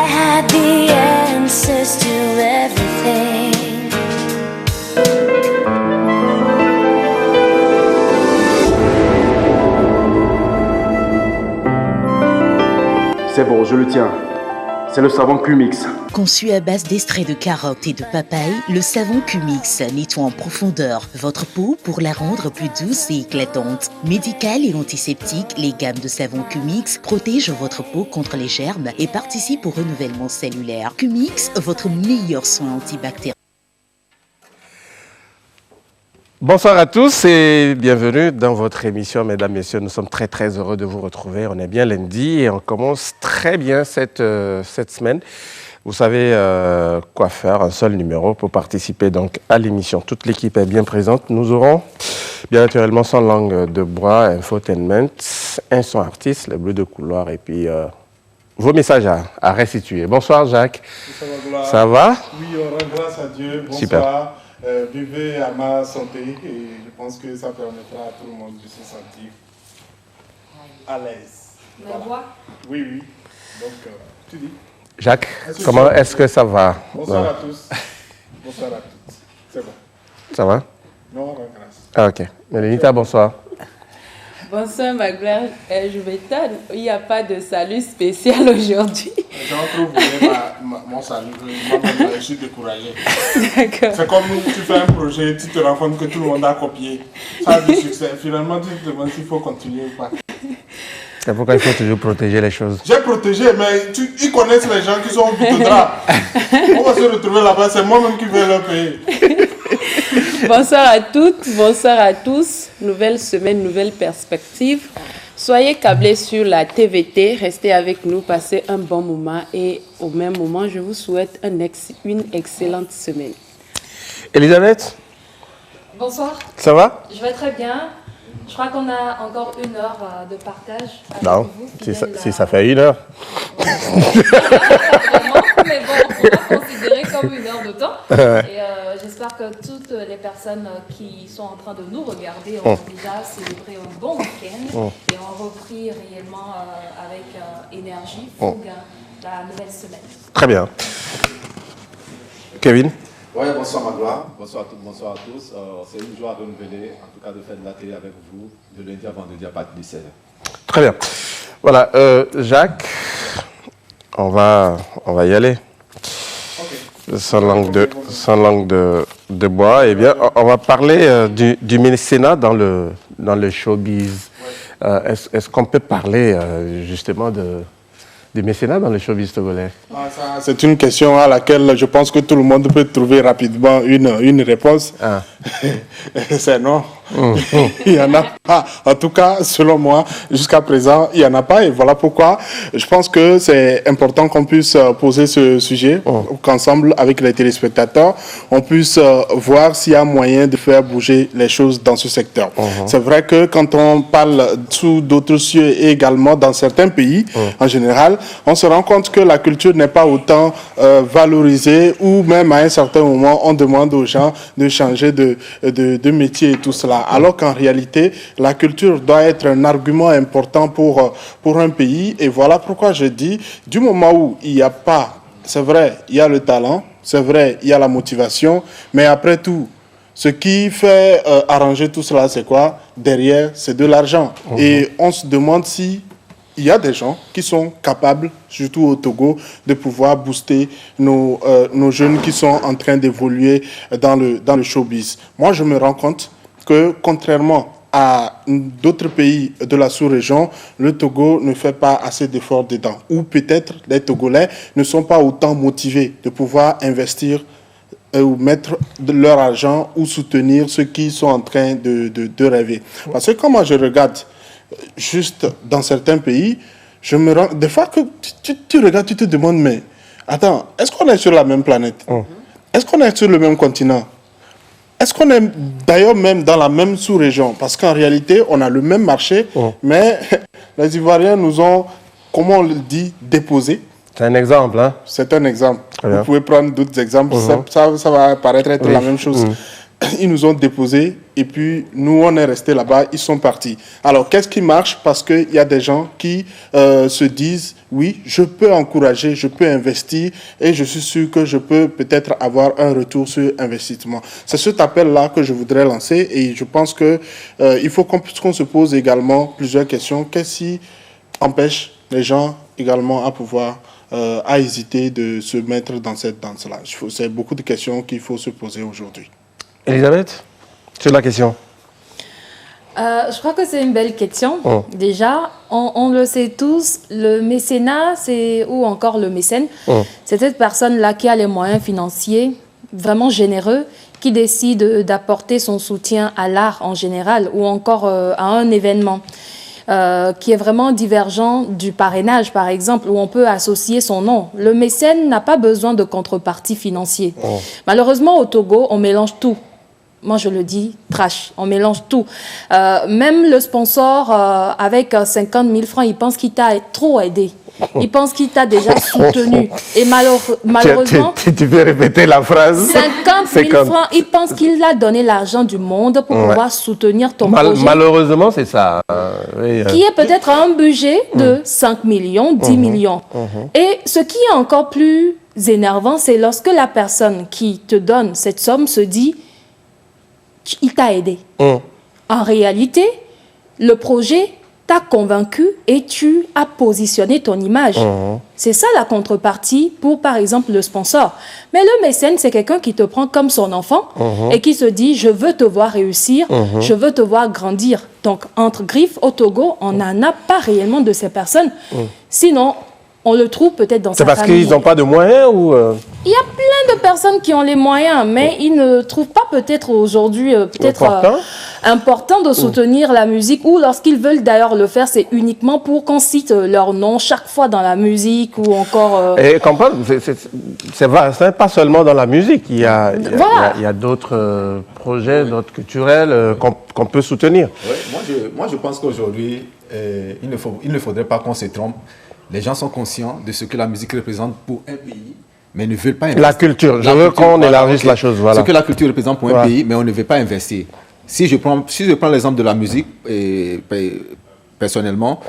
had the answers to everything. C'est bon, je le tiens. C'est le savon Q-Mix. Conçu à base d'extraits de carottes et de papaye, le savon Q-Mix nettoie en profondeur votre peau pour la rendre plus douce et éclatante. Médical et antiseptique, les gammes de savon Q-Mix protègent votre peau contre les germes et participent au renouvellement cellulaire. Q-Mix, votre meilleur soin antibactérien. Bonsoir à tous et bienvenue dans votre émission, mesdames, messieurs. Nous sommes très, très heureux de vous retrouver. On est bien lundi et on commence très bien cette semaine. Vous savez quoi faire, un seul numéro pour participer donc à l'émission. Toute l'équipe est bien présente. Nous aurons bien naturellement Son Langue de Bois, Infotainment, un son artiste, les Bleus de couloir et puis vos messages à restituer. Bonsoir Jacques. Bonsoir, ça va? Oui, on rend grâce à Dieu. Bonsoir. Super. Buvez à ma santé et je pense que ça permettra à tout le monde de se sentir à l'aise. Ma voix? Oui, oui. Donc, tu dis. Jacques, comment est-ce que ça va? Bonsoir à tous. Bonsoir à toutes. C'est bon. Ça va? Non, on rend grâce. Ah, ok. Mélénita, bonsoir. Bonsoir ma gloire, je m'étonne, il n'y a pas de salut spécial aujourd'hui. J'en trouve mon salut, moi-même je suis découragé. D'accord. C'est comme tu fais un projet, tu te rends compte que tout le monde a copié. Ça a du succès. Finalement, tu te demandes s'il faut continuer ou pas. C'est pourquoi il faut toujours protéger les choses. J'ai protégé, mais ils connaissent les gens qui sont au bout de drap. On va se retrouver là-bas, c'est moi-même qui vais leur payer. Bonsoir à toutes, bonsoir à tous. Nouvelle semaine, nouvelle perspective. Soyez câblés sur la TVT, restez avec nous, passez un bon moment et au même moment, je vous souhaite une excellente semaine. Elisabeth? Bonsoir. Ça va? Je vais très bien. Je crois qu'on a encore 1 heure de partage avec Non, vous. si ça fait 1 heure. Mais bon, on va considérer comme 1 heure de temps. Et j'espère que toutes les personnes qui sont en train de nous regarder ont déjà célébré un bon week-end et ont repris réellement avec énergie, fougue, la nouvelle semaine. Très bien. Kevin? Oui, bonsoir Magloire, bonsoir à toutes, bonsoir à tous. C'est une joie renouvelée, en tout cas de faire de la télé avec vous, de lundi à vendredi à partir de 16h. Très bien. Voilà, Jacques, on va y aller. Okay. Sans langue de bois. Eh bien, on va parler du mécénat dans le showbiz. Ouais. Est-ce qu'on peut parler justement du mécénat dans le showbiz togolais? C'est une question à laquelle je pense que tout le monde peut trouver rapidement une réponse. Ah. C'est non. Il n'y en a pas. En tout cas, selon moi, jusqu'à présent, il n'y en a pas. Et voilà pourquoi je pense que c'est important qu'on puisse poser ce sujet, qu'ensemble, avec les téléspectateurs, on puisse voir s'il y a moyen de faire bouger les choses dans ce secteur. C'est vrai que quand on parle sous d'autres cieux et également dans certains pays, en général, on se rend compte que la culture n'est pas autant valorisée ou même à un certain moment, on demande aux gens de changer de métier et tout cela. Alors qu'en réalité, la culture doit être un argument important pour un pays. Et voilà pourquoi je dis, du moment où il n'y a pas, c'est vrai, il y a le talent, c'est vrai, il y a la motivation, mais après tout, ce qui fait arranger tout cela, c'est quoi? Derrière, c'est de l'argent. Et on se demande si il y a des gens qui sont capables, surtout au Togo, de pouvoir booster nos jeunes qui sont en train d'évoluer dans le showbiz. Moi, je me rends compte que contrairement à d'autres pays de la sous-région, le Togo ne fait pas assez d'efforts dedans. Ou peut-être les Togolais ne sont pas autant motivés de pouvoir investir ou mettre de leur argent ou soutenir ceux qui sont en train de rêver. Parce que quand moi je regarde juste dans certains pays, je me rends... Des fois que tu regardes, tu te demandes, mais attends, est-ce qu'on est sur la même planète? Est-ce qu'on est sur le même continent? Est-ce qu'on est d'ailleurs même dans la même sous-région? Parce qu'en réalité, on a le même marché, mais les Ivoiriens nous ont, comment on le dit, déposés. C'est un exemple, hein? C'est un exemple. Vous pouvez prendre d'autres exemples, ça va paraître être la même chose. ils nous ont déposés et puis nous, on est restés là-bas, ils sont partis. Alors, qu'est-ce qui marche? Parce qu'il y a des gens qui se disent, oui, je peux encourager, je peux investir et je suis sûr que je peux peut-être avoir un retour sur investissement. C'est cet appel-là que je voudrais lancer et je pense qu'il faut qu'on se pose également plusieurs questions. Qu'est-ce qui empêche les gens également à pouvoir à hésiter de se mettre dans cette danse-là? C'est beaucoup de questions qu'il faut se poser aujourd'hui. Elisabeth, sur la question. Je crois que c'est une belle question. Déjà, on le sait tous, le mécénat, ou encore le mécène, c'est cette personne-là qui a les moyens financiers vraiment généreux, qui décide d'apporter son soutien à l'art en général ou encore à un événement. Qui est vraiment divergent du parrainage, par exemple, où on peut associer son nom. Le mécène n'a pas besoin de contrepartie financière. Malheureusement, au Togo, on mélange tout. Moi, je le dis, trash, on mélange tout. Même le sponsor, avec 50 000 francs, il pense qu'il t'a trop aidé. Il pense qu'il t'a déjà soutenu. Et malheureusement... Tu peux répéter la phrase? 50 000 francs, il pense qu'il a donné l'argent du monde pour pouvoir soutenir ton projet. Malheureusement, c'est ça. Oui, qui est peut-être un budget de 5 millions, 10 millions. Et ce qui est encore plus énervant, c'est lorsque la personne qui te donne cette somme se dit il t'a aidé. En réalité, le projet t'a convaincu et tu as positionné ton image. C'est ça la contrepartie pour, par exemple, le sponsor. Mais le mécène, c'est quelqu'un qui te prend comme son enfant et qui se dit, je veux te voir réussir, je veux te voir grandir. Donc, entre griffes, au Togo, on n'en a pas réellement de ces personnes. Sinon, on le trouve peut-être dans sa famille. C'est parce qu'ils n'ont pas de moyens ou Il y a plein de personnes qui ont les moyens, mais ils ne trouvent pas peut-être aujourd'hui important de soutenir la musique, ou lorsqu'ils veulent d'ailleurs le faire, c'est uniquement pour qu'on cite leur nom chaque fois dans la musique ou encore... Et comprendre, c'est pas seulement dans la musique, il y a d'autres projets, d'autres culturels qu'on peut soutenir. Ouais, moi je pense qu'aujourd'hui, il ne faudrait pas qu'on se trompe. Les gens sont conscients de ce que la musique représente pour un pays, mais ne veulent pas investir. La culture, je veux qu'on élargisse la chose. Voilà. Ce que la culture représente pour un pays, mais on ne veut pas investir. Si je prends l'exemple de la musique, personnellement,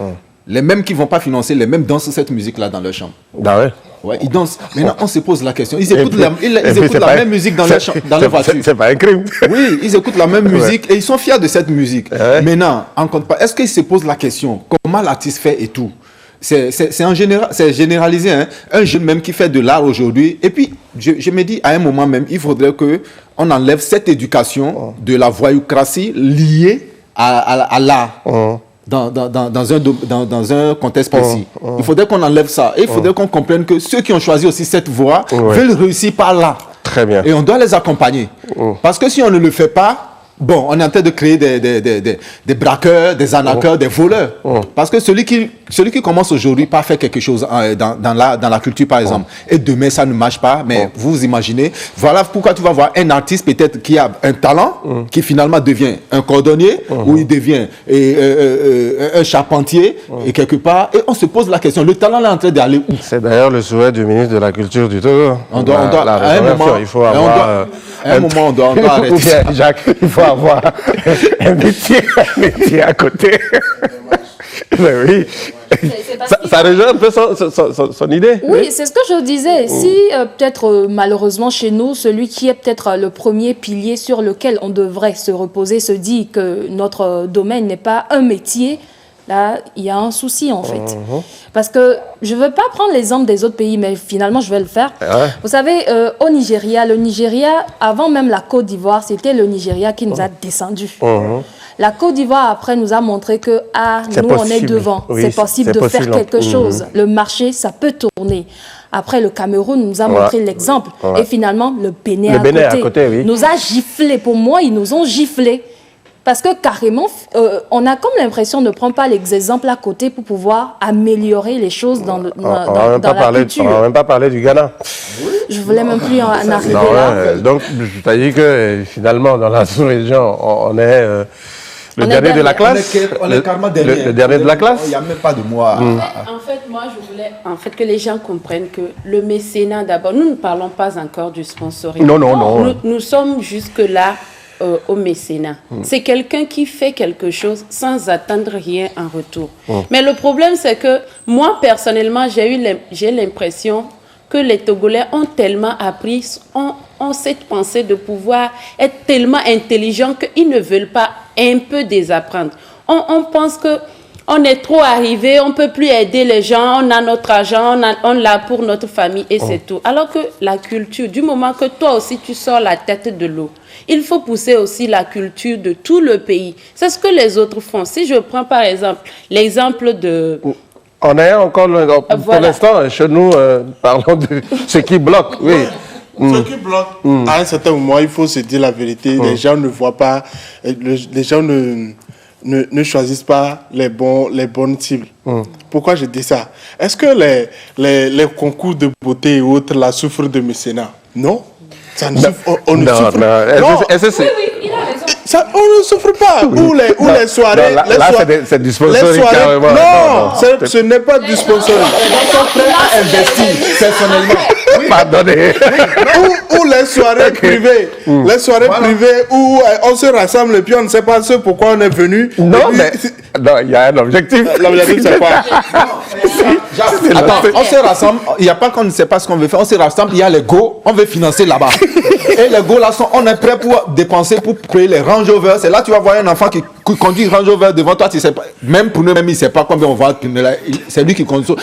les mêmes qui ne vont pas financer, les mêmes dansent cette musique-là dans leur chambre. Ah ouais. Ouais, ils dansent. Maintenant, on se pose la question. Ils écoutent la même musique dans leur voiture. C'est pas un crime. Oui, ils écoutent la même musique et ils sont fiers de cette musique. Maintenant, est-ce qu'ils se posent la question comment l'artiste fait et tout? C'est généralisé, hein? Un jeune même qui fait de l'art aujourd'hui. Et puis, je me dis, à un moment même, il faudrait qu'on enlève cette éducation de la voyoucratie liée à l'art. Dans un contexte précis. Il faudrait qu'on enlève ça. Et il faudrait qu'on comprenne que ceux qui ont choisi aussi cette voie veulent réussir par là. Très bien. Et on doit les accompagner. Parce que si on ne le fait pas, bon, on est en train de créer des braqueurs, des arnaqueurs, des voleurs. Parce que celui qui commence aujourd'hui par faire quelque chose dans la culture, par exemple, et demain, ça ne marche pas, mais vous imaginez, voilà pourquoi tu vas voir un artiste peut-être qui a un talent, qui finalement devient un cordonnier, ou il devient un charpentier, et quelque part, et on se pose la question, le talent est en train d'aller où? C'est d'ailleurs le souhait du ministre de la Culture du Togo. On doit à un moment, il faut avoir... on doit arrêter. Jacques, il faut avoir un métier à côté. Mais oui. Ça rejoint un peu son idée. Oui, c'est ce que je disais. Si peut-être malheureusement chez nous, celui qui est peut-être le premier pilier sur lequel on devrait se reposer se dit que notre domaine n'est pas un métier, là, il y a un souci en fait. Parce que je ne veux pas prendre l'exemple des autres pays, mais finalement, je vais le faire. Vous savez, au Nigeria, le Nigeria, avant même la Côte d'Ivoire, c'était le Nigeria qui nous a descendus. La Côte d'Ivoire, après, nous a montré que nous, on est devant. Oui, c'est possible de faire quelque chose. Le marché, ça peut tourner. Après, le Cameroun nous a montré l'exemple. Et finalement, le Bénin à côté nous a giflé. Pour moi, ils nous ont giflé. Parce que carrément, on a comme l'impression de ne prendre pas les exemples à côté pour pouvoir améliorer les choses dans la culture. On n'a même pas parlé du Ghana. Je ne voulais même plus en arriver là. Donc, je t'ai dit que finalement, dans la sous-région, on est... le dernier de la classe. On est carrément derrière. Le dernier de la classe. Il n'y a même pas de moi. En fait, moi, je voulais que les gens comprennent que le mécénat, d'abord, nous ne parlons pas encore du sponsoring. Non. Nous sommes jusque-là au mécénat. C'est quelqu'un qui fait quelque chose sans attendre rien en retour. Mais le problème, c'est que moi, personnellement, j'ai l'impression que les Togolais ont tellement appris, ont cette pensée de pouvoir être tellement intelligents qu'ils ne veulent pas un peu désapprendre. On pense que on est trop arrivé, on ne peut plus aider les gens, on a notre argent, on l'a pour notre famille et c'est tout. Alors que la culture, du moment que toi aussi tu sors la tête de l'eau, il faut pousser aussi la culture de tout le pays. C'est ce que les autres font. Si je prends par exemple l'exemple de... On est encore, pour l'instant, chez nous, parlons de ce qui bloque, oui. Ce qui bloque, à un certain moment, il faut se dire la vérité, les gens ne voient pas, les gens ne choisissent pas les bonnes cibles. Pourquoi je dis ça? Est-ce que les concours de beauté et autres là souffrent de mécénat? Non. Ça ne souffre, on ne souffre pas. Oui, il a raison. Ça, on ne souffre pas. Ou les soirées. Non, là, c'est du sponsoring carrément. Non, ce n'est pas du sponsoring. Les gens sont prêts à investir personnellement. Pardonnez. Ou les soirées privées. Les soirées privées où on se rassemble et puis on ne sait pas ce pourquoi on est venu. Non, mais il y a un objectif. L'objectif, c'est quoi? Attends, on se rassemble, il n'y a pas qu'on ne sait pas ce qu'on veut faire, on se rassemble, il y a les go, on veut financer là-bas. Et les go là, on est prêt pour dépenser pour payer les Range Rover. C'est là que tu vas voir un enfant qui conduit Range Rover devant toi, tu sais pas, même pour nous-mêmes, il ne sait pas combien on va, c'est lui qui conduit.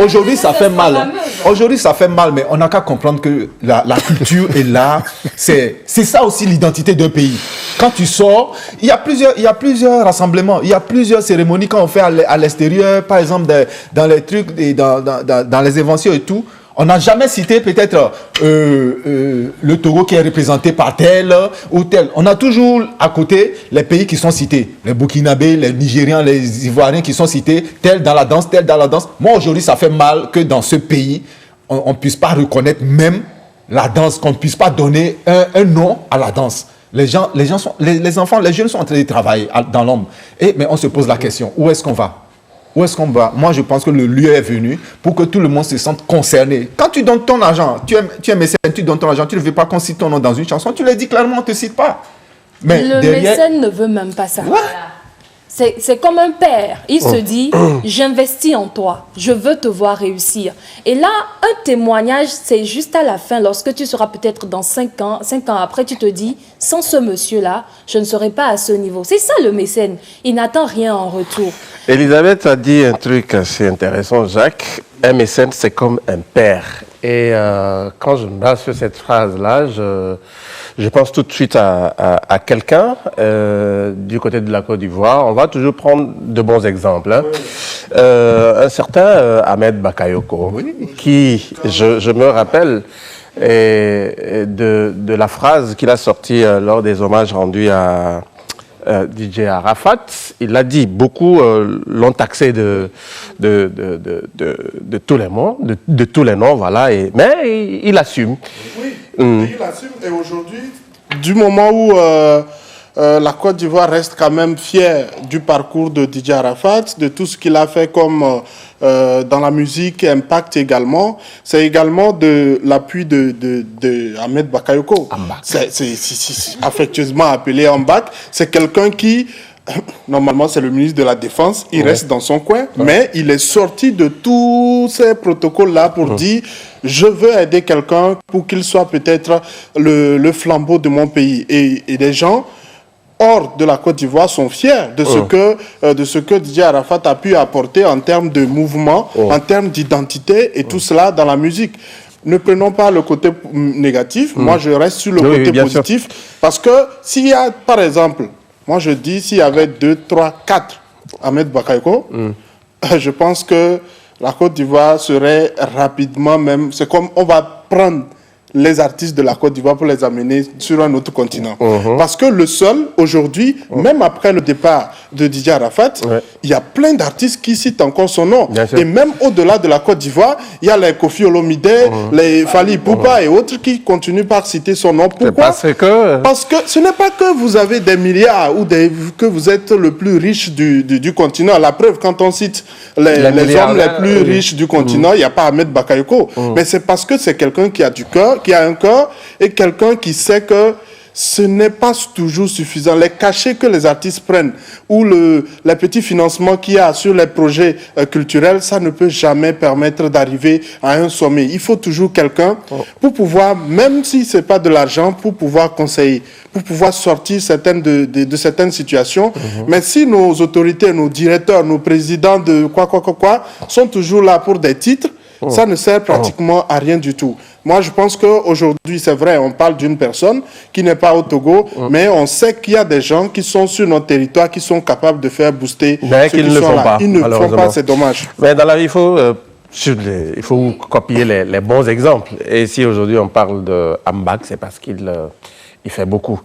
Aujourd'hui, ça fait mal. Aujourd'hui, ça fait mal, mais on n'a qu'à comprendre que la culture est là. C'est ça aussi l'identité d'un pays. Quand tu sors, il y a plusieurs rassemblements, il y a plusieurs cérémonies qu'on fait à l'extérieur, par exemple dans les trucs, et dans les inventions et tout. On n'a jamais cité peut-être le Togo qui est représenté par tel ou tel. On a toujours à côté les pays qui sont cités. Les Burkinabés, les Nigérians, les Ivoiriens qui sont cités, tel dans la danse, tel dans la danse. Moi, aujourd'hui, ça fait mal que dans ce pays, on ne puisse pas reconnaître même la danse, qu'on ne puisse pas donner un nom à la danse. Les enfants, les jeunes sont en train de travailler dans l'ombre. Mais on se pose la question, où est-ce qu'on va? Où est-ce qu'on va? Moi, je pense que le lieu est venu pour que tout le monde se sente concerné. Quand tu donnes ton argent, tu es mécène, tu donnes ton argent, tu ne veux pas qu'on cite ton nom dans une chanson, tu le dis clairement, on ne te cite pas. Mais le mécène ne veut même pas ça. Voilà. C'est comme un père. Il se dit, j'investis en toi. Je veux te voir réussir. Et là, un témoignage, c'est juste à la fin, lorsque tu seras peut-être dans 5 ans après, tu te dis, sans ce monsieur-là, je ne serai pas à ce niveau. C'est ça le mécène. Il n'attend rien en retour. Elisabeth a dit un truc assez intéressant, Jacques. Un mécène, c'est comme un père. Et quand je me base sur cette phrase-là, je pense tout de suite à quelqu'un du côté de la Côte d'Ivoire. On va toujours prendre de bons exemples. Hein. Un certain Ahmed Bakayoko, qui, je me rappelle de la phrase qu'il a sortie lors des hommages rendus à DJ Arafat. Il l'a dit, beaucoup l'ont taxé de tous les mots, de tous les noms, voilà. Mais il assume. Oui, il assume. Et aujourd'hui, du moment où la Côte d'Ivoire reste quand même fière du parcours de DJ Arafat, de tout ce qu'il a fait comme dans la musique, Impact également, c'est également de l'appui de Ahmed Bakayoko. C'est affectueusement appelé Ambak. C'est quelqu'un qui, normalement c'est le ministre de la Défense, il reste dans son coin, mais il est sorti de tous ces protocoles-là pour dire je veux aider quelqu'un pour qu'il soit peut-être le flambeau de mon pays. Et les gens hors de la Côte d'Ivoire sont fiers de ce que DJ Arafat a pu apporter en termes de mouvement, en termes d'identité et tout cela dans la musique. Ne prenons pas le côté négatif, moi je reste sur le côté positif, parce que s'il y a, par exemple, moi je dis s'il y avait 2, 3, 4 Ahmed Bakayoko, je pense que la Côte d'Ivoire serait rapidement même, c'est comme on va prendre les artistes de la Côte d'Ivoire pour les amener sur un autre continent. Parce que le seul, aujourd'hui, même après le départ de DJ Arafat, il y a plein d'artistes qui citent encore son nom. Et même au-delà de la Côte d'Ivoire, il y a les Kofi Olomide, les Fally Ipupa et autres qui continuent par citer son nom. Pourquoi? Parce que ce n'est pas que vous avez des milliards ou que vous êtes le plus riche du continent. La preuve, quand on cite les hommes les plus riches du continent, il n'y a pas Ahmed Bakayoko. Mais c'est parce que c'est quelqu'un qui a du cœur, qui a un cœur, et quelqu'un qui sait que ce n'est pas toujours suffisant. Les cachets que les artistes prennent ou les petits financements qu'il y a sur les projets culturels, ça ne peut jamais permettre d'arriver à un sommet. Il faut toujours quelqu'un pour pouvoir, même si ce n'est pas de l'argent, pour pouvoir conseiller, pour pouvoir sortir de certaines situations. Mais si nos autorités, nos directeurs, nos présidents de quoi, sont toujours là pour des titres, ça ne sert pratiquement à rien du tout. Moi, je pense qu'aujourd'hui, c'est vrai, on parle d'une personne qui n'est pas au Togo, mais on sait qu'il y a des gens qui sont sur notre territoire, qui sont capables de faire booster mais ceux qu'ils qui ne sont font là. pas. Ils ne le font pas, c'est dommage. Mais dans la vie, il faut copier les bons exemples. Et si aujourd'hui on parle de Ambak, c'est parce qu'il fait beaucoup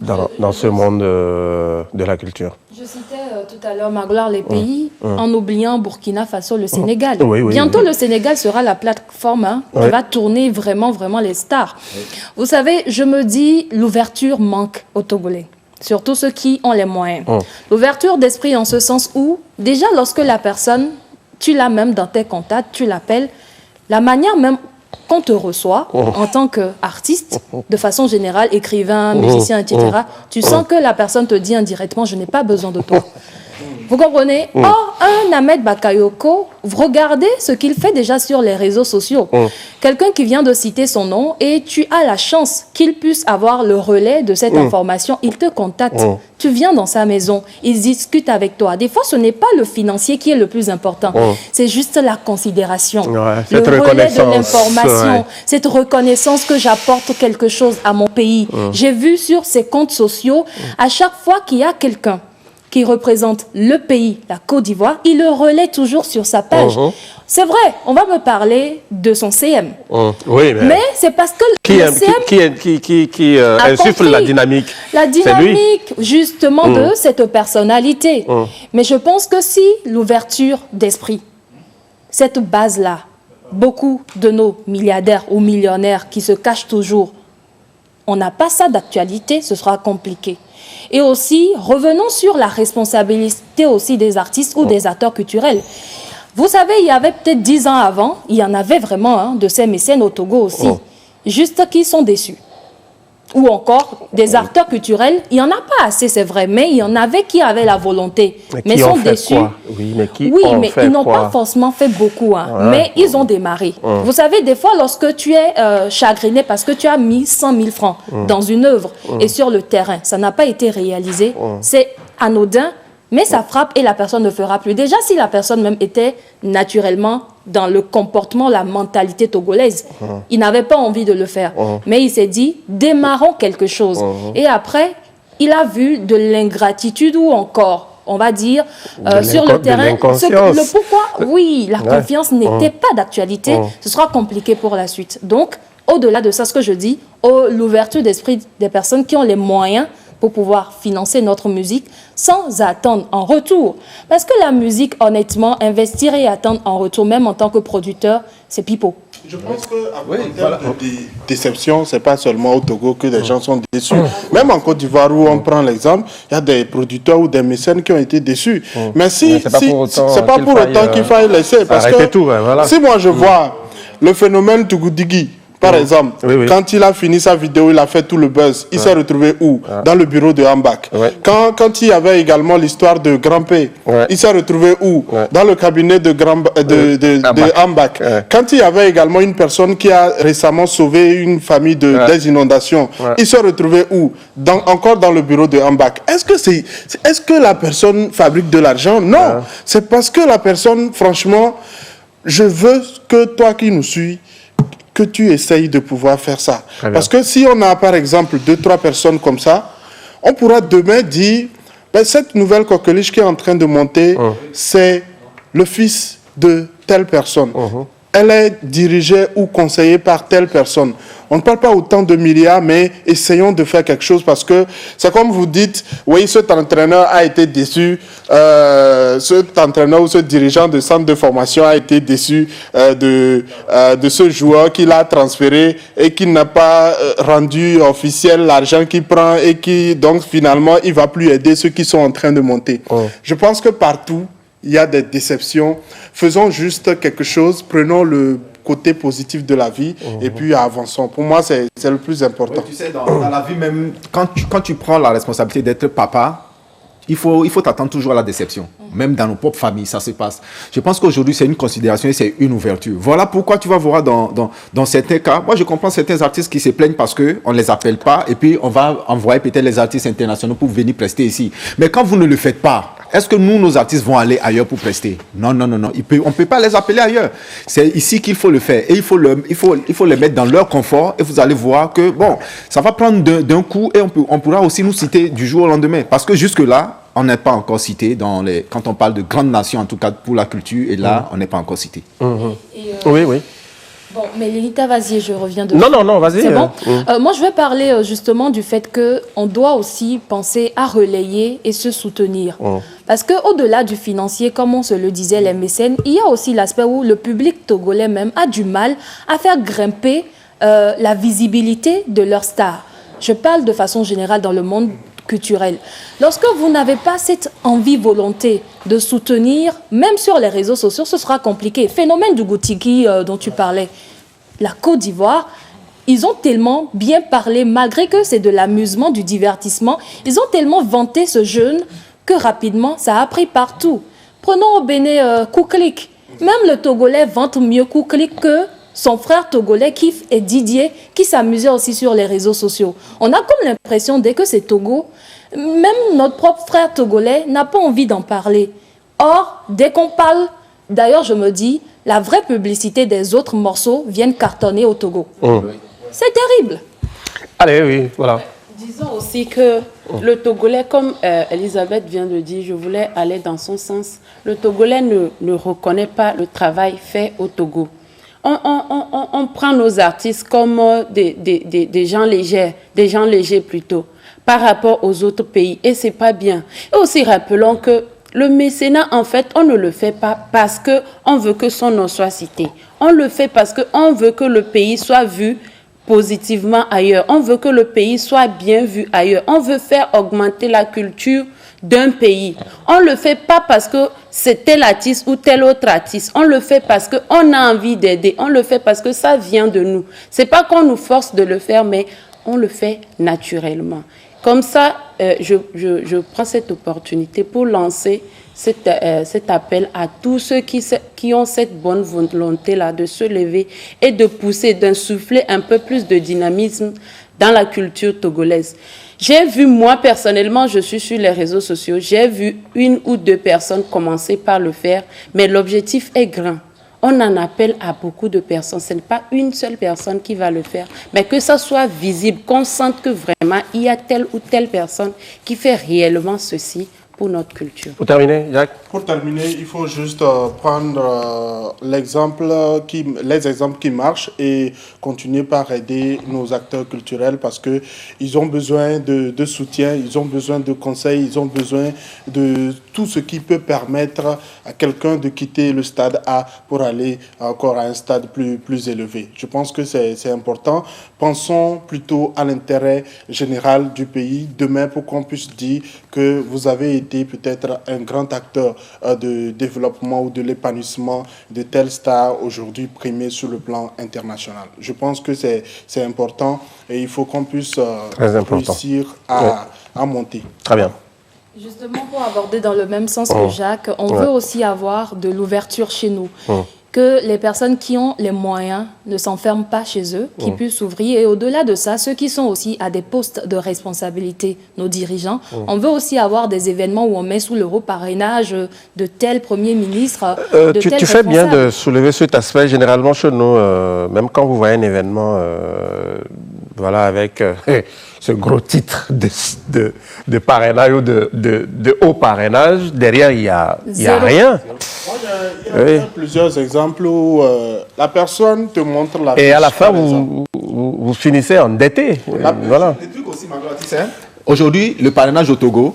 dans ce monde de la culture. Je citais tout à l'heure, Magloire, les pays, en oubliant Burkina Faso, le Sénégal. Oui, Bientôt, le Sénégal sera la plateforme qui va tourner vraiment les stars. Vous savez, je me dis, l'ouverture manque aux Togolais, surtout ceux qui ont les moyens. L'ouverture d'esprit en ce sens où, déjà, lorsque la personne, tu l'as même dans tes contacts, tu l'appelles, la manière même qu'on te reçoit en tant qu'artiste, de façon générale, écrivain, musicien, etc., tu sens que la personne te dit indirectement, je n'ai pas besoin de toi. Vous comprenez? Or, un Ahmed Bakayoko, regardez ce qu'il fait déjà sur les réseaux sociaux. Quelqu'un qui vient de citer son nom et tu as la chance qu'il puisse avoir le relais de cette information. Il te contacte. Tu viens dans sa maison. Il discute avec toi. Des fois, ce n'est pas le financier qui est le plus important. C'est juste la considération. Le relais de l'information. Cette reconnaissance que j'apporte quelque chose à mon pays. J'ai vu sur ses comptes sociaux, à chaque fois qu'il y a quelqu'un qui représente le pays, la Côte d'Ivoire, il le relaie toujours sur sa page. C'est vrai, on va me parler de son CM. Oui, mais c'est parce que qui insuffle la dynamique. La dynamique, justement, de cette personnalité. Mais je pense que si l'ouverture d'esprit, cette base-là, beaucoup de nos milliardaires ou millionnaires qui se cachent toujours, on n'a pas ça d'actualité, ce sera compliqué. Et aussi, revenons sur la responsabilité aussi des artistes ou des acteurs culturels. Vous savez, il y avait peut-être 10 ans avant, il y en avait vraiment de ces mécènes au Togo aussi, juste qui sont déçus. Ou encore, des acteurs culturels, il n'y en a pas assez, c'est vrai, mais il y en avait qui avaient la volonté, mais sont déçus. Mais ils n'ont pas forcément fait beaucoup, mais ils ont démarré. Vous savez, des fois, lorsque tu es chagriné parce que tu as mis 100 000 francs dans une œuvre et sur le terrain, ça n'a pas été réalisé, c'est anodin, mais ça frappe et la personne ne fera plus. Déjà, si la personne même était naturellement dans le comportement, la mentalité togolaise, il n'avait pas envie de le faire. Mais il s'est dit, démarrons quelque chose. Et après, il a vu de l'ingratitude ou encore, on va dire, sur le terrain. Le pourquoi, oui, la confiance n'était pas d'actualité. Ce sera compliqué pour la suite. Donc, au-delà de ça, ce que je dis, l'ouverture d'esprit des personnes qui ont les moyens pour pouvoir financer notre musique sans attendre en retour. Parce que la musique, honnêtement, investir et attendre en retour, même en tant que producteur, c'est pipeau. Je pense qu'en termes de déception, ce n'est pas seulement au Togo que les gens sont déçus. Même en Côte d'Ivoire, où on prend l'exemple, il y a des producteurs ou des mécènes qui ont été déçus. Mais ce n'est pas pour autant qu'il faille laisser. Parce que si moi je vois le phénomène Tougoudigi, par exemple, quand il a fini sa vidéo, il a fait tout le buzz. Il s'est retrouvé où? Dans le bureau de Ambak. Quand il y avait également l'histoire de Grand P, il s'est retrouvé où? Dans le cabinet de Ambak. Quand il y avait également une personne qui a récemment sauvé une famille des inondations, il s'est retrouvé où? Encore dans le bureau de Ambak. Est-ce que la personne fabrique de l'argent? Non. C'est parce que la personne, franchement, je veux que toi qui nous suis, que tu essayes de pouvoir faire ça. Parce que si on a par exemple 2-3 personnes comme ça, on pourra demain dire, cette nouvelle coqueliche qui est en train de monter, c'est le fils de telle personne. Elle est dirigée ou conseillée par telle personne. On ne parle pas autant de milliards, mais essayons de faire quelque chose parce que c'est comme vous dites, oui, cet entraîneur a été déçu, cet entraîneur ou ce dirigeant de centre de formation a été déçu de ce joueur qu'il a transféré et qui n'a pas rendu officiel l'argent qu'il prend et qui, donc, finalement, il ne va plus aider ceux qui sont en train de monter. Je pense que partout, il y a des déceptions. Faisons juste quelque chose, prenons le côtés positifs de la vie et puis avançons. Pour moi, c'est le plus important. Oui, tu sais, dans la vie même, quand tu prends la responsabilité d'être papa, il faut t'attendre toujours à la déception. Même dans nos propres familles, ça se passe. Je pense qu'aujourd'hui, c'est une considération et c'est une ouverture. Voilà pourquoi tu vas voir dans certains cas, moi je comprends certains artistes qui se plaignent parce qu'on ne les appelle pas et puis on va envoyer peut-être les artistes internationaux pour venir prester ici. Mais quand vous ne le faites pas, est-ce que nous, nos artistes vont aller ailleurs pour prester? Non. On ne peut pas les appeler ailleurs. C'est ici qu'il faut le faire. Et il faut les mettre dans leur confort et vous allez voir que, bon, ça va prendre d'un coup et on pourra aussi nous citer du jour au lendemain. Parce que jusque-là, on n'est pas encore cité quand on parle de grandes nations, en tout cas pour la culture, et là, on n'est pas encore cité. Oui. Bon, mais Lilita, vas-y, je reviens de... Non, vas-y. C'est bon. Moi, je vais parler justement du fait qu'on doit aussi penser à relayer et se soutenir. Parce qu'au-delà du financier, comme on se le disait, les mécènes, il y a aussi l'aspect où le public togolais même a du mal à faire grimper la visibilité de leurs stars. Je parle de façon générale dans le monde culturel. Lorsque vous n'avez pas cette envie, volonté de soutenir, même sur les réseaux sociaux, ce sera compliqué. Phénomène du Goutiki dont tu parlais. La Côte d'Ivoire, ils ont tellement bien parlé, malgré que c'est de l'amusement, du divertissement, ils ont tellement vanté ce jeune que rapidement, ça a pris partout. Prenons au Bénin Kouklik. Même le Togolais vante mieux Kouklik que son frère togolais Kif et Didier, qui s'amusaient aussi sur les réseaux sociaux. On a comme l'impression, dès que c'est Togo, même notre propre frère togolais n'a pas envie d'en parler. Or, dès qu'on parle, d'ailleurs je me dis, la vraie publicité des autres morceaux viennent cartonner au Togo. C'est terrible. Allez, oui, voilà. Disons aussi que le Togolais, comme Elisabeth vient de dire, je voulais aller dans son sens, le Togolais ne reconnaît pas le travail fait au Togo. On prend nos artistes comme des gens légers plutôt, par rapport aux autres pays, et c'est pas bien. Et aussi rappelons que le mécénat, en fait, on ne le fait pas parce qu'on veut que son nom soit cité. On le fait parce qu'on veut que le pays soit vu positivement ailleurs. On veut que le pays soit bien vu ailleurs. On veut faire augmenter la culture d'un pays. On ne le fait pas parce que c'est tel artiste ou tel autre artiste. On le fait parce qu'on a envie d'aider. On le fait parce que ça vient de nous. Ce n'est pas qu'on nous force de le faire, mais on le fait naturellement. Comme ça, je prends cette opportunité pour lancer cet appel à tous ceux qui ont cette bonne volonté-là de se lever et de pousser, d'insuffler un peu plus de dynamisme dans la culture togolaise. J'ai vu, moi personnellement, je suis sur les réseaux sociaux, j'ai vu 1 ou 2 personnes commencer par le faire, mais l'objectif est grand. On en appelle à beaucoup de personnes. Ce n'est pas une seule personne qui va le faire, mais que ça soit visible, qu'on sente que vraiment il y a telle ou telle personne qui fait réellement ceci pour notre culture. Pour terminer, Jacques? Pour terminer, il faut juste prendre les exemples qui marchent et continuer par aider nos acteurs culturels parce qu'ils ont besoin de soutien, ils ont besoin de conseils, ils ont besoin de tout ce qui peut permettre à quelqu'un de quitter le stade A pour aller encore à un stade plus élevé. Je pense que c'est important. Pensons plutôt à l'intérêt général du pays demain pour qu'on puisse dire que vous avez été peut-être un grand acteur de développement ou de l'épanouissement de telles stars aujourd'hui primées sur le plan international. Je pense que c'est important et il faut qu'on puisse réussir à monter. Très bien. Justement, pour aborder dans le même sens que Jacques, on veut aussi avoir de l'ouverture chez nous. Que les personnes qui ont les moyens ne s'enferment pas chez eux, qui puissent s'ouvrir. Et au-delà de ça, ceux qui sont aussi à des postes de responsabilité, nos dirigeants, on veut aussi avoir des événements où on met sous le parrainage de tel Premier ministre, de tel Tu fais bien de soulever cet aspect. Généralement, chez nous, même quand vous voyez un événement voilà, avec ce gros titre de parrainage ou de haut parrainage, derrière, il n'y a rien. Il y a plusieurs exemples où la personne te montre la fiche. Et à la fin, vous finissez endetté. Voilà. Aujourd'hui, le parrainage au Togo,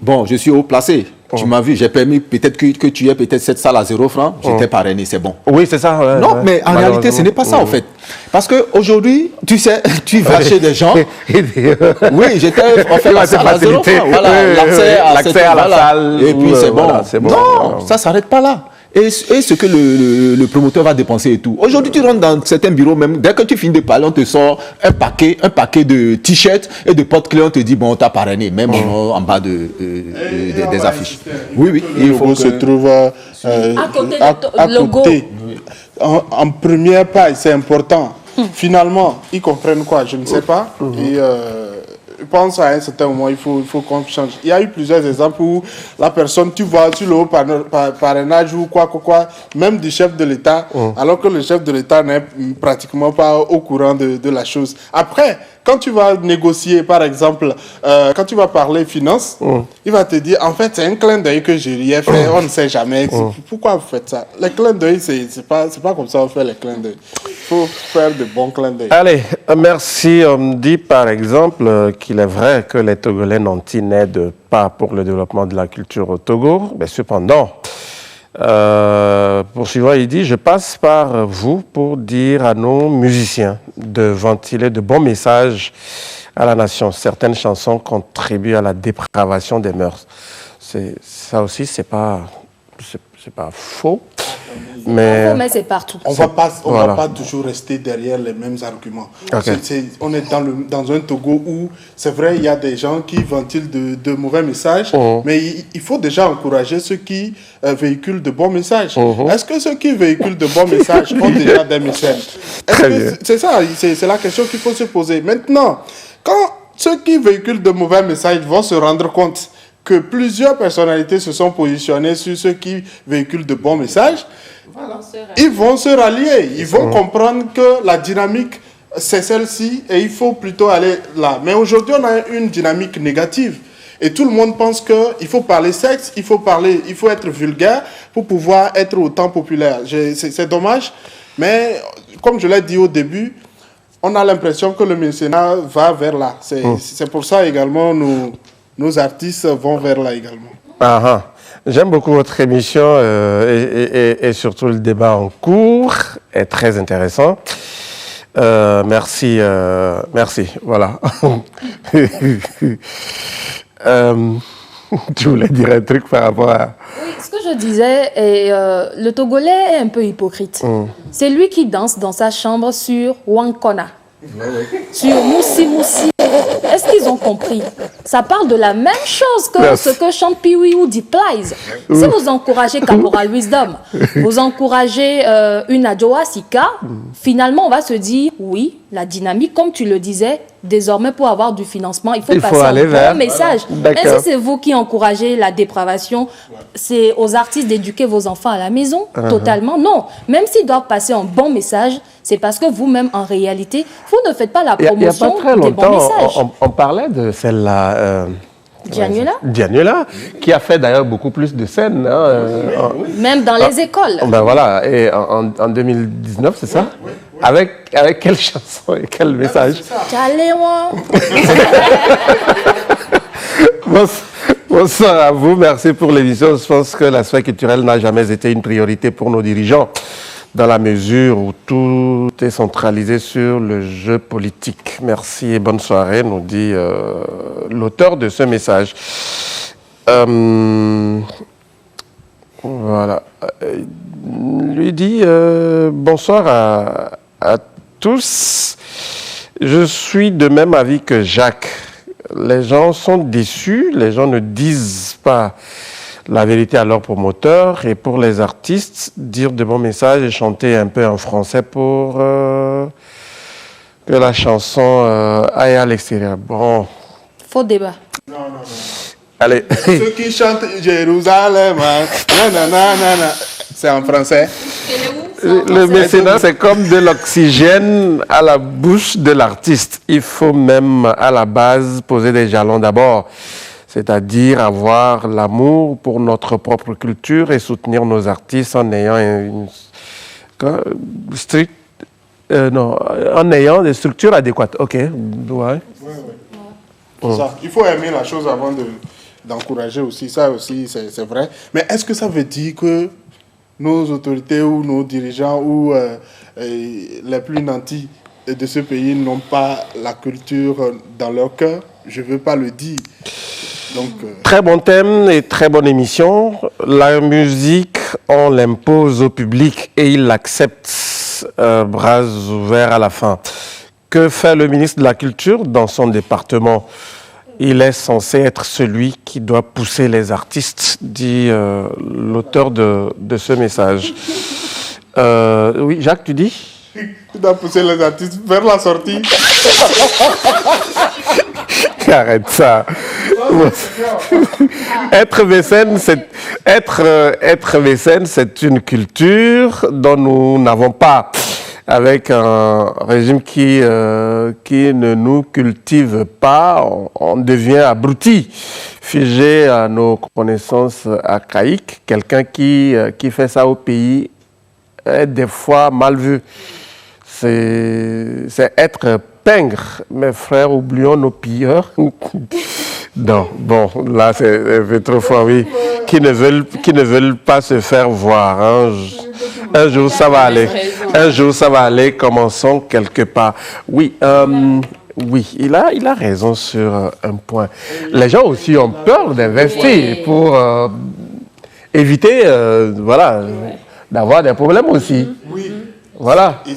bon, je suis haut placé. Tu m'as vu, j'ai permis peut-être que tu aies peut-être cette salle à 0 francs. J'étais parrainé, c'est bon. Oui, c'est ça. Ouais, non, mais en réalité, ce n'est pas ça, en fait. Parce qu'aujourd'hui, tu sais, tu vas chez des gens. Oui, j'étais offert la salle à 0 francs. Voilà, l'accès à la salle. Et puis, c'est bon. Non, ça ne s'arrête pas là. et ce que le promoteur va dépenser et tout. Aujourd'hui, tu rentres dans certains bureaux, même dès que tu finis de parler, on te sort un paquet de t-shirts et de porte-clés, on te dit, bon, on t'a parrainé, même en bas des affiches. Oui, il faut se trouve à côté. En première page, c'est important. Finalement, ils comprennent quoi? Je ne sais pas. Et je pense à un certain moment, il faut qu'on change. Il y a eu plusieurs exemples où la personne, tu vois, sur le haut parrainage ou quoi, même du chef de l'État, alors que le chef de l'État n'est pratiquement pas au courant de la chose. Après, quand tu vas négocier, par exemple, quand tu vas parler finance, il va te dire, en fait, c'est un clin d'œil que je lui ai fait, on ne sait jamais. Pourquoi vous faites ça? Les clins d'œil, c'est pas comme ça qu'on fait les clins d'œil. Il faut faire de bons clins d'œil. Allez, merci. On me dit, par exemple, qu'il est vrai que les Togolais nantis n'aident pas pour le développement de la culture au Togo. Mais cependant, poursuivant, il dit, je passe par vous pour dire à nos musiciens de ventiler de bons messages à la nation. Certaines chansons contribuent à la dépravation des mœurs. Ça aussi, c'est pas faux. Mais c'est partout. On va pas toujours rester derrière les mêmes arguments. Okay. On est dans un Togo où, c'est vrai, il y a des gens qui ventilent de mauvais messages, mais il faut déjà encourager ceux qui véhiculent de bons messages. Est-ce que ceux qui véhiculent de bons messages ont déjà des mécènes? C'est ça, c'est la question qu'il faut se poser. Maintenant, quand ceux qui véhiculent de mauvais messages vont se rendre compte que plusieurs personnalités se sont positionnées sur ceux qui véhiculent de bons messages, ils vont se rallier, ils vont comprendre que la dynamique, c'est celle-ci et il faut plutôt aller là. Mais aujourd'hui, on a une dynamique négative et tout le monde pense qu'il faut parler sexe, il faut être vulgaire pour pouvoir être autant populaire. C'est dommage, mais comme je l'ai dit au début, on a l'impression que le mécénat va vers là. C'est pour ça également nos artistes vont vers là également. J'aime beaucoup votre émission et surtout le débat en cours est très intéressant. Merci. Voilà. Tu voulais dire un truc par rapport à... Oui, ce que je disais, le Togolais est un peu hypocrite. C'est lui qui danse dans sa chambre sur Wankona. Sur Moussi Moussi. Est-ce qu'ils ont compris? Ça parle de la même chose que ce que chante Piwi ou Deep Plies. Si vous encouragez Caporal Wisdom, vous encouragez une Adjoa Sika, finalement on va se dire, oui, la dynamique, comme tu le disais, désormais pour avoir du financement, il faut passer un bon message. Mais si c'est vous qui encouragez la dépravation, c'est aux artistes d'éduquer vos enfants à la maison, totalement. Non, même s'ils doivent passer un bon message, c'est parce que vous-même, en réalité, vous ne faites pas la promotion des bons messages. On parlait de celle-là... Dianuela, qui a fait d'ailleurs beaucoup plus de scènes. Même dans les écoles. Ben voilà, et en 2019, c'est ça? Avec quelle chanson et quel message? Bonsoir à vous, merci pour l'émission. Je pense que la sphère culturelle n'a jamais été une priorité pour nos dirigeants, dans la mesure où tout est centralisé sur le jeu politique. Merci et bonne soirée, nous dit l'auteur de ce message. Voilà. Lui dit bonsoir à tous. Je suis de même avis que Jacques. Les gens sont déçus, les gens ne disent pas la vérité à leurs promoteurs, et pour les artistes, dire de bons messages et chanter un peu en français pour que la chanson aille à l'extérieur. Bon. Faux débat. Non. Allez. Ceux qui chantent Jérusalem, c'est en français. Le mécénat, c'est comme de l'oxygène à la bouche de l'artiste. Il faut même, à la base, poser des jalons d'abord. C'est-à-dire avoir l'amour pour notre propre culture et soutenir nos artistes en ayant en ayant des structures adéquates. OK. Ouais. Ça. Il faut aimer la chose avant d'encourager aussi. Ça aussi, c'est vrai. Mais est-ce que ça veut dire que nos autorités ou nos dirigeants ou les plus nantis de ce pays n'ont pas la culture dans leur cœur? Je ne veux pas le dire. Donc, Très bon thème et très bonne émission. La musique, on l'impose au public et il l'accepte bras ouverts à la fin. Que fait le ministre de la Culture dans son département? Il est censé être celui qui doit pousser les artistes, dit l'auteur de ce message. Oui, Jacques, tu dis? il doit pousser les artistes vers la sortie. Arrête ça. Être mécène, c'est une culture dont nous n'avons pas. Avec un régime qui ne nous cultive pas, on devient abruti, figé à nos connaissances archaïques. Quelqu'un qui fait ça au pays est des fois mal vu. C'est être pingre. Mes frères, oublions nos pilleurs. Non, bon, là c'est trop fort, oui. Qui ne veulent pas se faire voir. Hein. Un jour ça va aller. Un jour ça va aller. Commençons quelque part. Oui, oui, il a raison sur un point. Les gens aussi ont peur d'investir pour éviter, voilà, d'avoir des problèmes aussi. Oui. Voilà. Et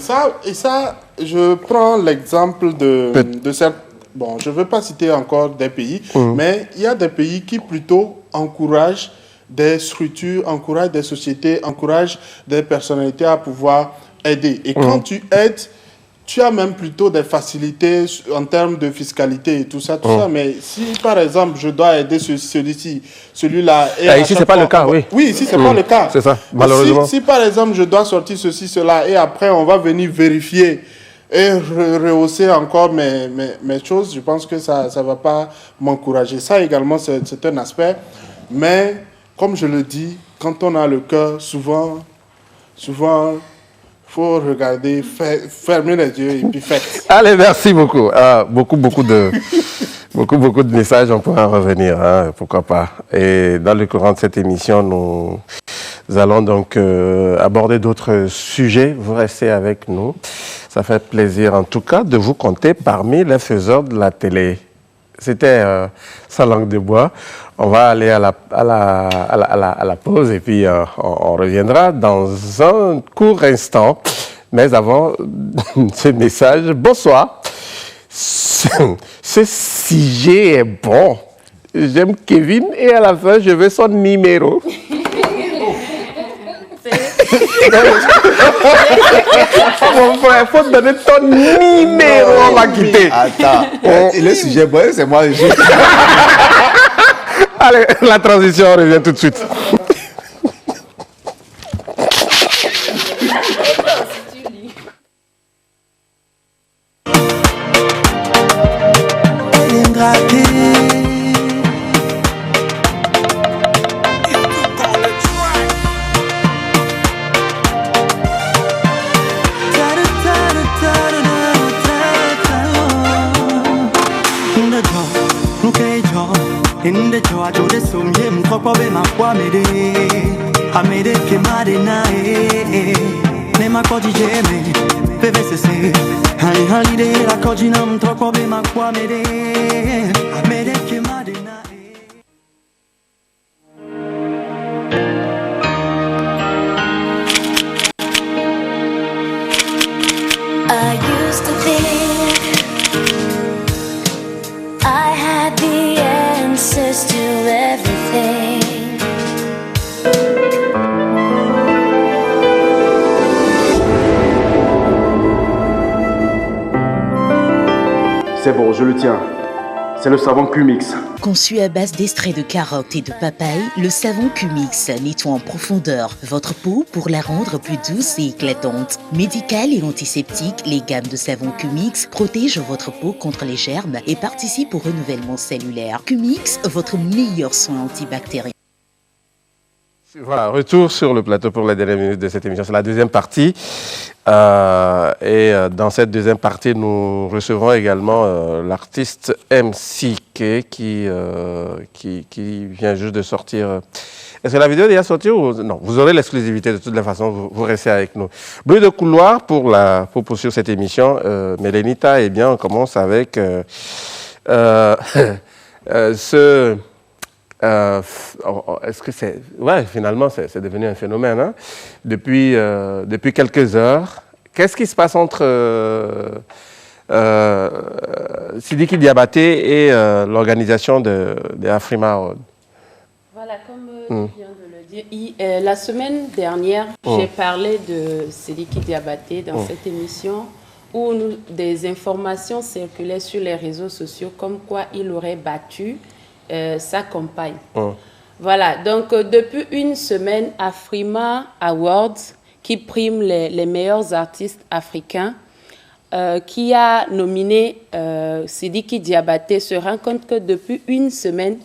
ça, je prends l'exemple de cette... Bon, je ne veux pas citer encore des pays, mais il y a des pays qui plutôt encouragent des structures, encouragent des sociétés, encouragent des personnalités à pouvoir aider. Et quand tu aides, tu as même plutôt des facilités en termes de fiscalité et tout ça. Mais si, par exemple, je dois aider celui-ci, celui-là... Ici, ce n'est pas le cas, oui. Oui, ici, ce n'est pas le cas. C'est ça, malheureusement. Si, par exemple, je dois sortir ceci, cela, et après, on va venir vérifier et rehausser encore mes choses, je pense que ça ne va pas m'encourager. Ça également, c'est un aspect. Mais, comme je le dis, quand on a le cœur, souvent, il faut regarder, fermer les yeux et puis faire. Allez, merci beaucoup. Beaucoup de messages, on pourra revenir, hein, pourquoi pas. Et dans le courant de cette émission, nous allons donc aborder d'autres sujets. Vous restez avec nous. Ça fait plaisir en tout cas de vous compter parmi les faiseurs de la télé. C'était sa langue de bois. On va aller à la pause et puis on reviendra dans un court instant. Mais avant ce message, bonsoir. Ce sujet est bon. J'aime Kevin et à la fin, je veux son numéro. Mon frère, il faut donner ton numéro, on va quitter. Attends, le sujet, bon, c'est moi. Allez, la transition, on revient tout de suite. Inde choa chode somye mkokwa be makwa mede amede kemade nae ne makoji jeme PVCC hali hali de la koji na mkokwa be makwa mede amede kemade nae. I used to think I had the answers to everything. C'est bon, je le tiens. C'est le savon Cumix. Conçu à base d'extraits de carottes et de papaye, le savon Cumix nettoie en profondeur votre peau pour la rendre plus douce et éclatante. Médical et antiseptique, les gammes de savon Cumix protègent votre peau contre les germes et participent au renouvellement cellulaire. Cumix, votre meilleur soin antibactérien. Voilà, retour sur le plateau pour la dernière minute de cette émission. C'est la deuxième partie. Dans cette deuxième partie, nous recevrons également l'artiste MCK qui vient juste de sortir. Est-ce que la vidéo est déjà sortie ou non? Vous aurez l'exclusivité de toutes les façons, vous restez avec nous. Bruit de couloir pour poursuivre cette émission. Mélénita, eh bien, on commence avec ce est-ce que c'est... Ouais, finalement, c'est devenu un phénomène. Hein? Depuis quelques heures, qu'est-ce qui se passe entre Sidiki Diabaté et l'organisation des Afrima Awards? Voilà, comme tu viens de le dire, la semaine dernière, j'ai parlé de Sidiki Diabaté dans cette émission où des informations circulaient sur les réseaux sociaux comme quoi il aurait battu sa compagne. Voilà, donc depuis une semaine, Afrima Awards, qui prime les meilleurs artistes africains, qui a nominé Sidiki Diabaté, se rend compte que depuis une semaine,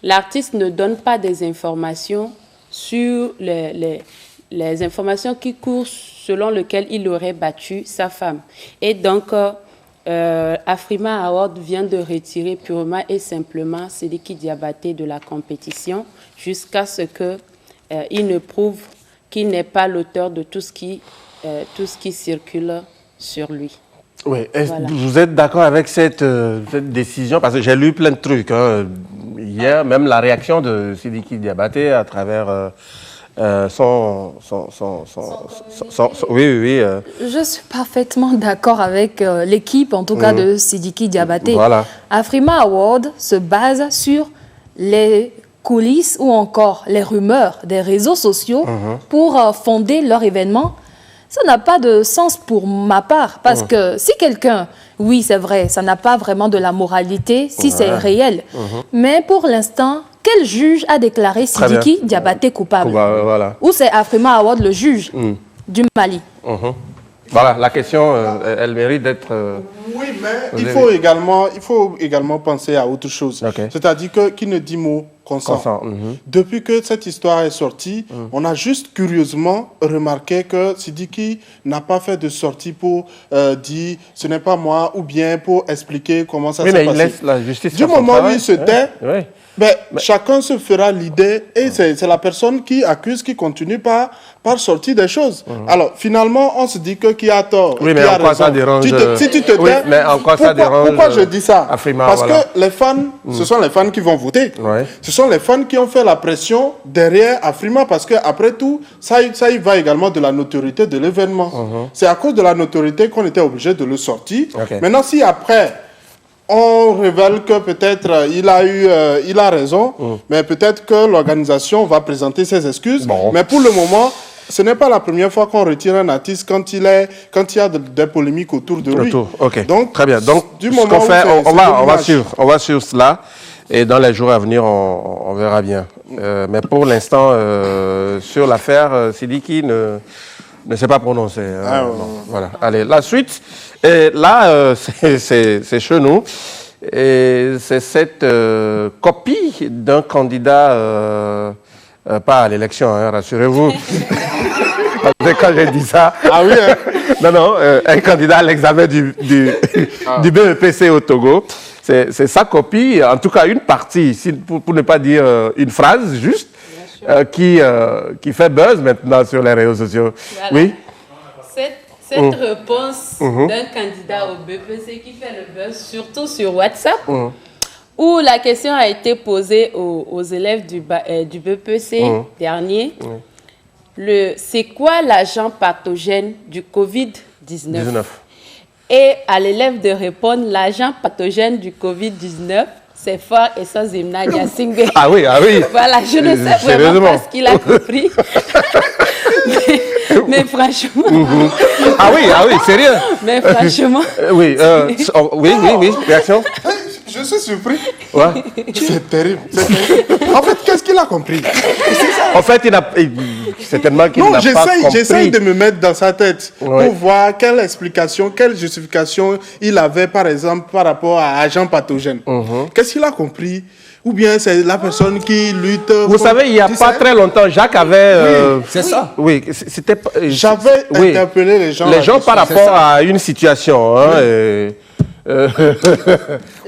l'artiste ne donne pas des informations sur les informations qui courent selon lesquelles il aurait battu sa femme. Et donc, Afrima Award vient de retirer purement et simplement Sidiki Diabaté de la compétition jusqu'à ce qu'il ne prouve qu'il n'est pas l'auteur de tout ce qui circule sur lui. Oui, voilà. Vous êtes d'accord avec cette décision? Parce que j'ai lu plein de trucs. Hein. Hier, même la réaction de Sidiki Diabaté à travers oui. Je suis parfaitement d'accord avec l'équipe, en tout cas de Sidiki Diabaté. Voilà. Afrima Award se base sur les coulisses ou encore les rumeurs des réseaux sociaux pour fonder leur événement. Ça n'a pas de sens pour ma part, parce que si quelqu'un, oui c'est vrai, ça n'a pas vraiment de la moralité, si c'est réel. Mais pour l'instant, quel juge a déclaré Sidiki Diabaté coupable? Voilà. Ou c'est Afrima Award le juge du Mali? Voilà, la question, elle mérite d'être... Oui, mais il faut également penser à autre chose. Okay. C'est-à-dire que qui ne dit mot consent. Depuis que cette histoire est sortie, on a juste curieusement remarqué que Sidiki n'a pas fait de sortie pour dire « ce n'est pas moi » ou bien pour expliquer comment ça s'est passé. Mais il laisse la justice du moment où il se tait, chacun se fera l'idée et c'est la personne qui accuse qui continue par sortir des choses. Alors, finalement, on se dit que qui a tort, oui, qui mais a en quoi raison. ça dérange Si tu te tais, mais en quoi ça dérange pourquoi je dis ça? Afrima, parce que les fans, ce sont les fans qui vont voter. Ce sont les fans qui ont fait la pression derrière Afrima parce qu'après tout, ça y va également de la notoriété de l'événement. C'est à cause de la notoriété qu'on était obligé de le sortir. Maintenant, si après... on révèle que peut-être il a raison, mais peut-être que l'organisation va présenter ses excuses. Mais pour le moment, ce n'est pas la première fois qu'on retire un artiste quand il y a des polémiques autour de lui. Donc, très bien. Donc, du moment qu'on fait, on va suivre cela. Et dans les jours à venir, on verra bien. Mais pour l'instant, sur l'affaire, Sidiki ne s'est pas prononcé. Voilà. Allez, la suite. Et là, c'est chez nous. Et c'est cette copie d'un candidat, pas à l'élection, hein, rassurez-vous. Parce que quand j'ai dit ça... Ah oui, hein? Non, un candidat à l'examen du BEPC au Togo. C'est sa copie, en tout cas une partie, pour ne pas dire une phrase juste, qui fait buzz maintenant sur les réseaux sociaux. Voilà. Oui. Cette réponse d'un candidat au BPC qui fait le buzz, surtout sur WhatsApp, où la question a été posée aux élèves du BPC dernier. C'est quoi l'agent pathogène du Covid-19? Et à l'élève de répondre, l'agent pathogène du Covid-19, c'est Fort et Sazimna Diasingbe. Ah oui. Voilà, je ne sais vraiment pas ce qu'il a compris. mais franchement... Ah oui, sérieux? Mais franchement... oui, réaction? Je suis surpris. Ouais. C'est terrible. En fait, qu'est-ce qu'il a compris? En fait, certainement qu'il n'a pas compris. J'essaye de me mettre dans sa tête pour voir quelle explication, quelle justification il avait, par exemple, par rapport à agent pathogène. Qu'est-ce qu'il a compris? Ou bien c'est la personne qui lutte... Vous savez, il n'y a pas très longtemps, Jacques avait... c'est ça. Oui, c'était... J'avais interpellé les gens. Les gens par rapport à une situation.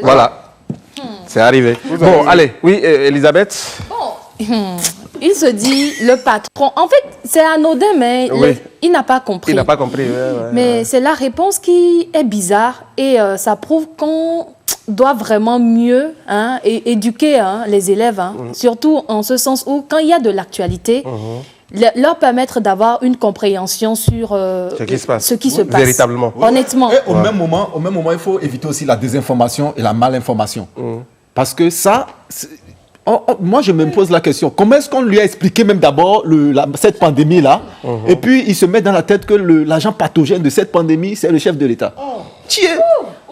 Voilà. C'est arrivé. Bon, allez. Oui, Elisabeth. Il se dit, le patron... En fait, c'est anodin, mais il n'a pas compris. Il n'a pas compris, mais c'est la réponse qui est bizarre et ça prouve qu'on doit vraiment mieux éduquer les élèves, surtout en ce sens où quand il y a de l'actualité, leur permettre d'avoir une compréhension sur ce qui se passe. Véritablement. Honnêtement. Et au même moment, il faut éviter aussi la désinformation et la malinformation. Parce que ça, moi je me pose la question, comment est-ce qu'on lui a expliqué même d'abord cette pandémie-là, et puis il se met dans la tête que l'agent pathogène de cette pandémie, c'est le chef de l'État.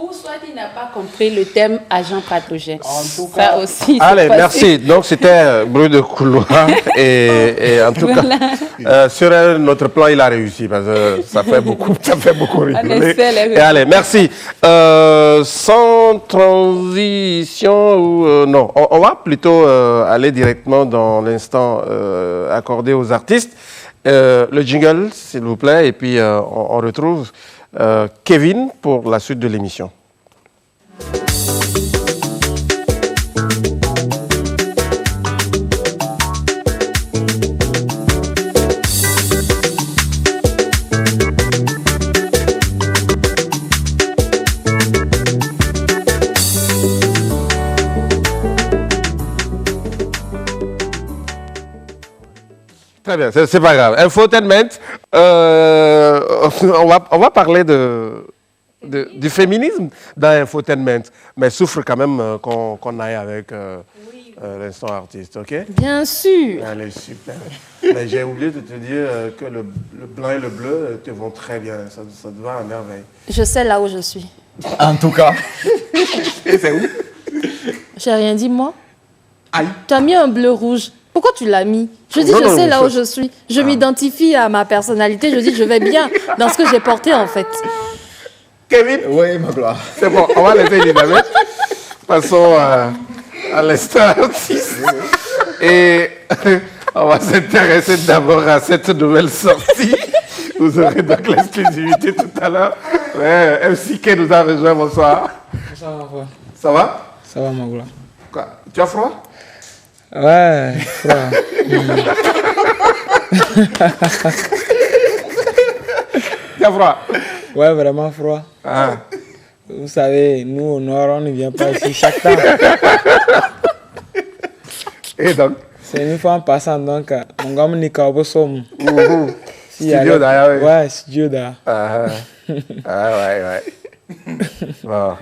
Ou soit il n'a pas compris le terme agent pathogène. Ça aussi. Allez, merci. Donc c'était bruit de couloir et en tout cas sur notre plan il a réussi parce que ça fait beaucoup rigoler. Et allez, merci. Sans transition ou non, on va plutôt aller directement dans l'instant accordé aux artistes. Le jingle, s'il vous plaît, et puis on retrouve Kevin pour la suite de l'émission. Très bien, c'est pas grave. Infotainment, on va parler du féminisme dans l'infotainment, mais souffre quand même qu'on aille avec l'instant artiste, ok? Bien sûr. Allez, super. Mais j'ai oublié de te dire que le blanc et le bleu te vont très bien, ça te va à merveille. Je sais là où je suis. En tout cas. Et c'est où? J'ai rien dit, moi. Aïe. Tu as mis un bleu rouge. Pourquoi tu l'as mis? Je dis, je sais là où je suis. Je m'identifie à ma personnalité. Je dis, je vais bien dans ce que j'ai porté, en fait. Kevin? Oui, ma gloire. C'est bon, on va laisser Elisabeth. Passons à l'instant artiste. Et on va s'intéresser d'abord à cette nouvelle sortie. Vous aurez donc l'exclusivité tout à l'heure. MCK nous a rejoint, bonsoir. Bonsoir. Ça va? Ça va, ma gloire. Quoi? Tu as froid? Ouais, froid. Tu as froid? Ouais, vraiment froid. Ah. Vous savez, nous au nord, on ne vient pas ici chaque temps. Et donc? C'est une fois en passant, donc, mon gars me dit qu'au beau somme. Studio d'ailleurs. Ouais, studio d'ailleurs. Ouais. Bon,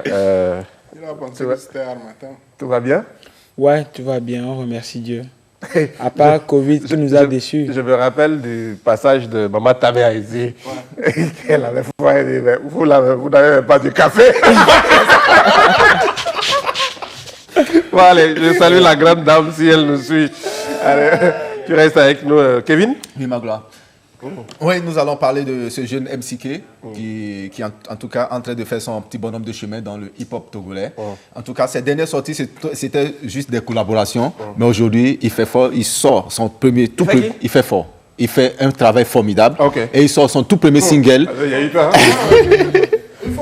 Il a pensé que c'était un matin. Tout va bien? Ouais, tout va bien, on remercie Dieu. À part Covid qui nous a déçus. Je me rappelle du passage de Maman Tamea ici. Elle avait froid, elle dit, mais vous n'avez pas du café. Bon, allez, je salue la grande dame si elle nous suit. Allez, tu restes avec nous, Kevin? Oui, ma gloire. Oui, nous allons parler de ce jeune MCK qui est en tout cas en train de faire son petit bonhomme de chemin dans le hip-hop togolais. En tout cas, ses dernières sorties, c'était juste des collaborations. Mais aujourd'hui, il fait fort, il sort son premier... Il fait fort. Il fait un travail formidable. Et il sort son tout premier single. Il y a eu peur.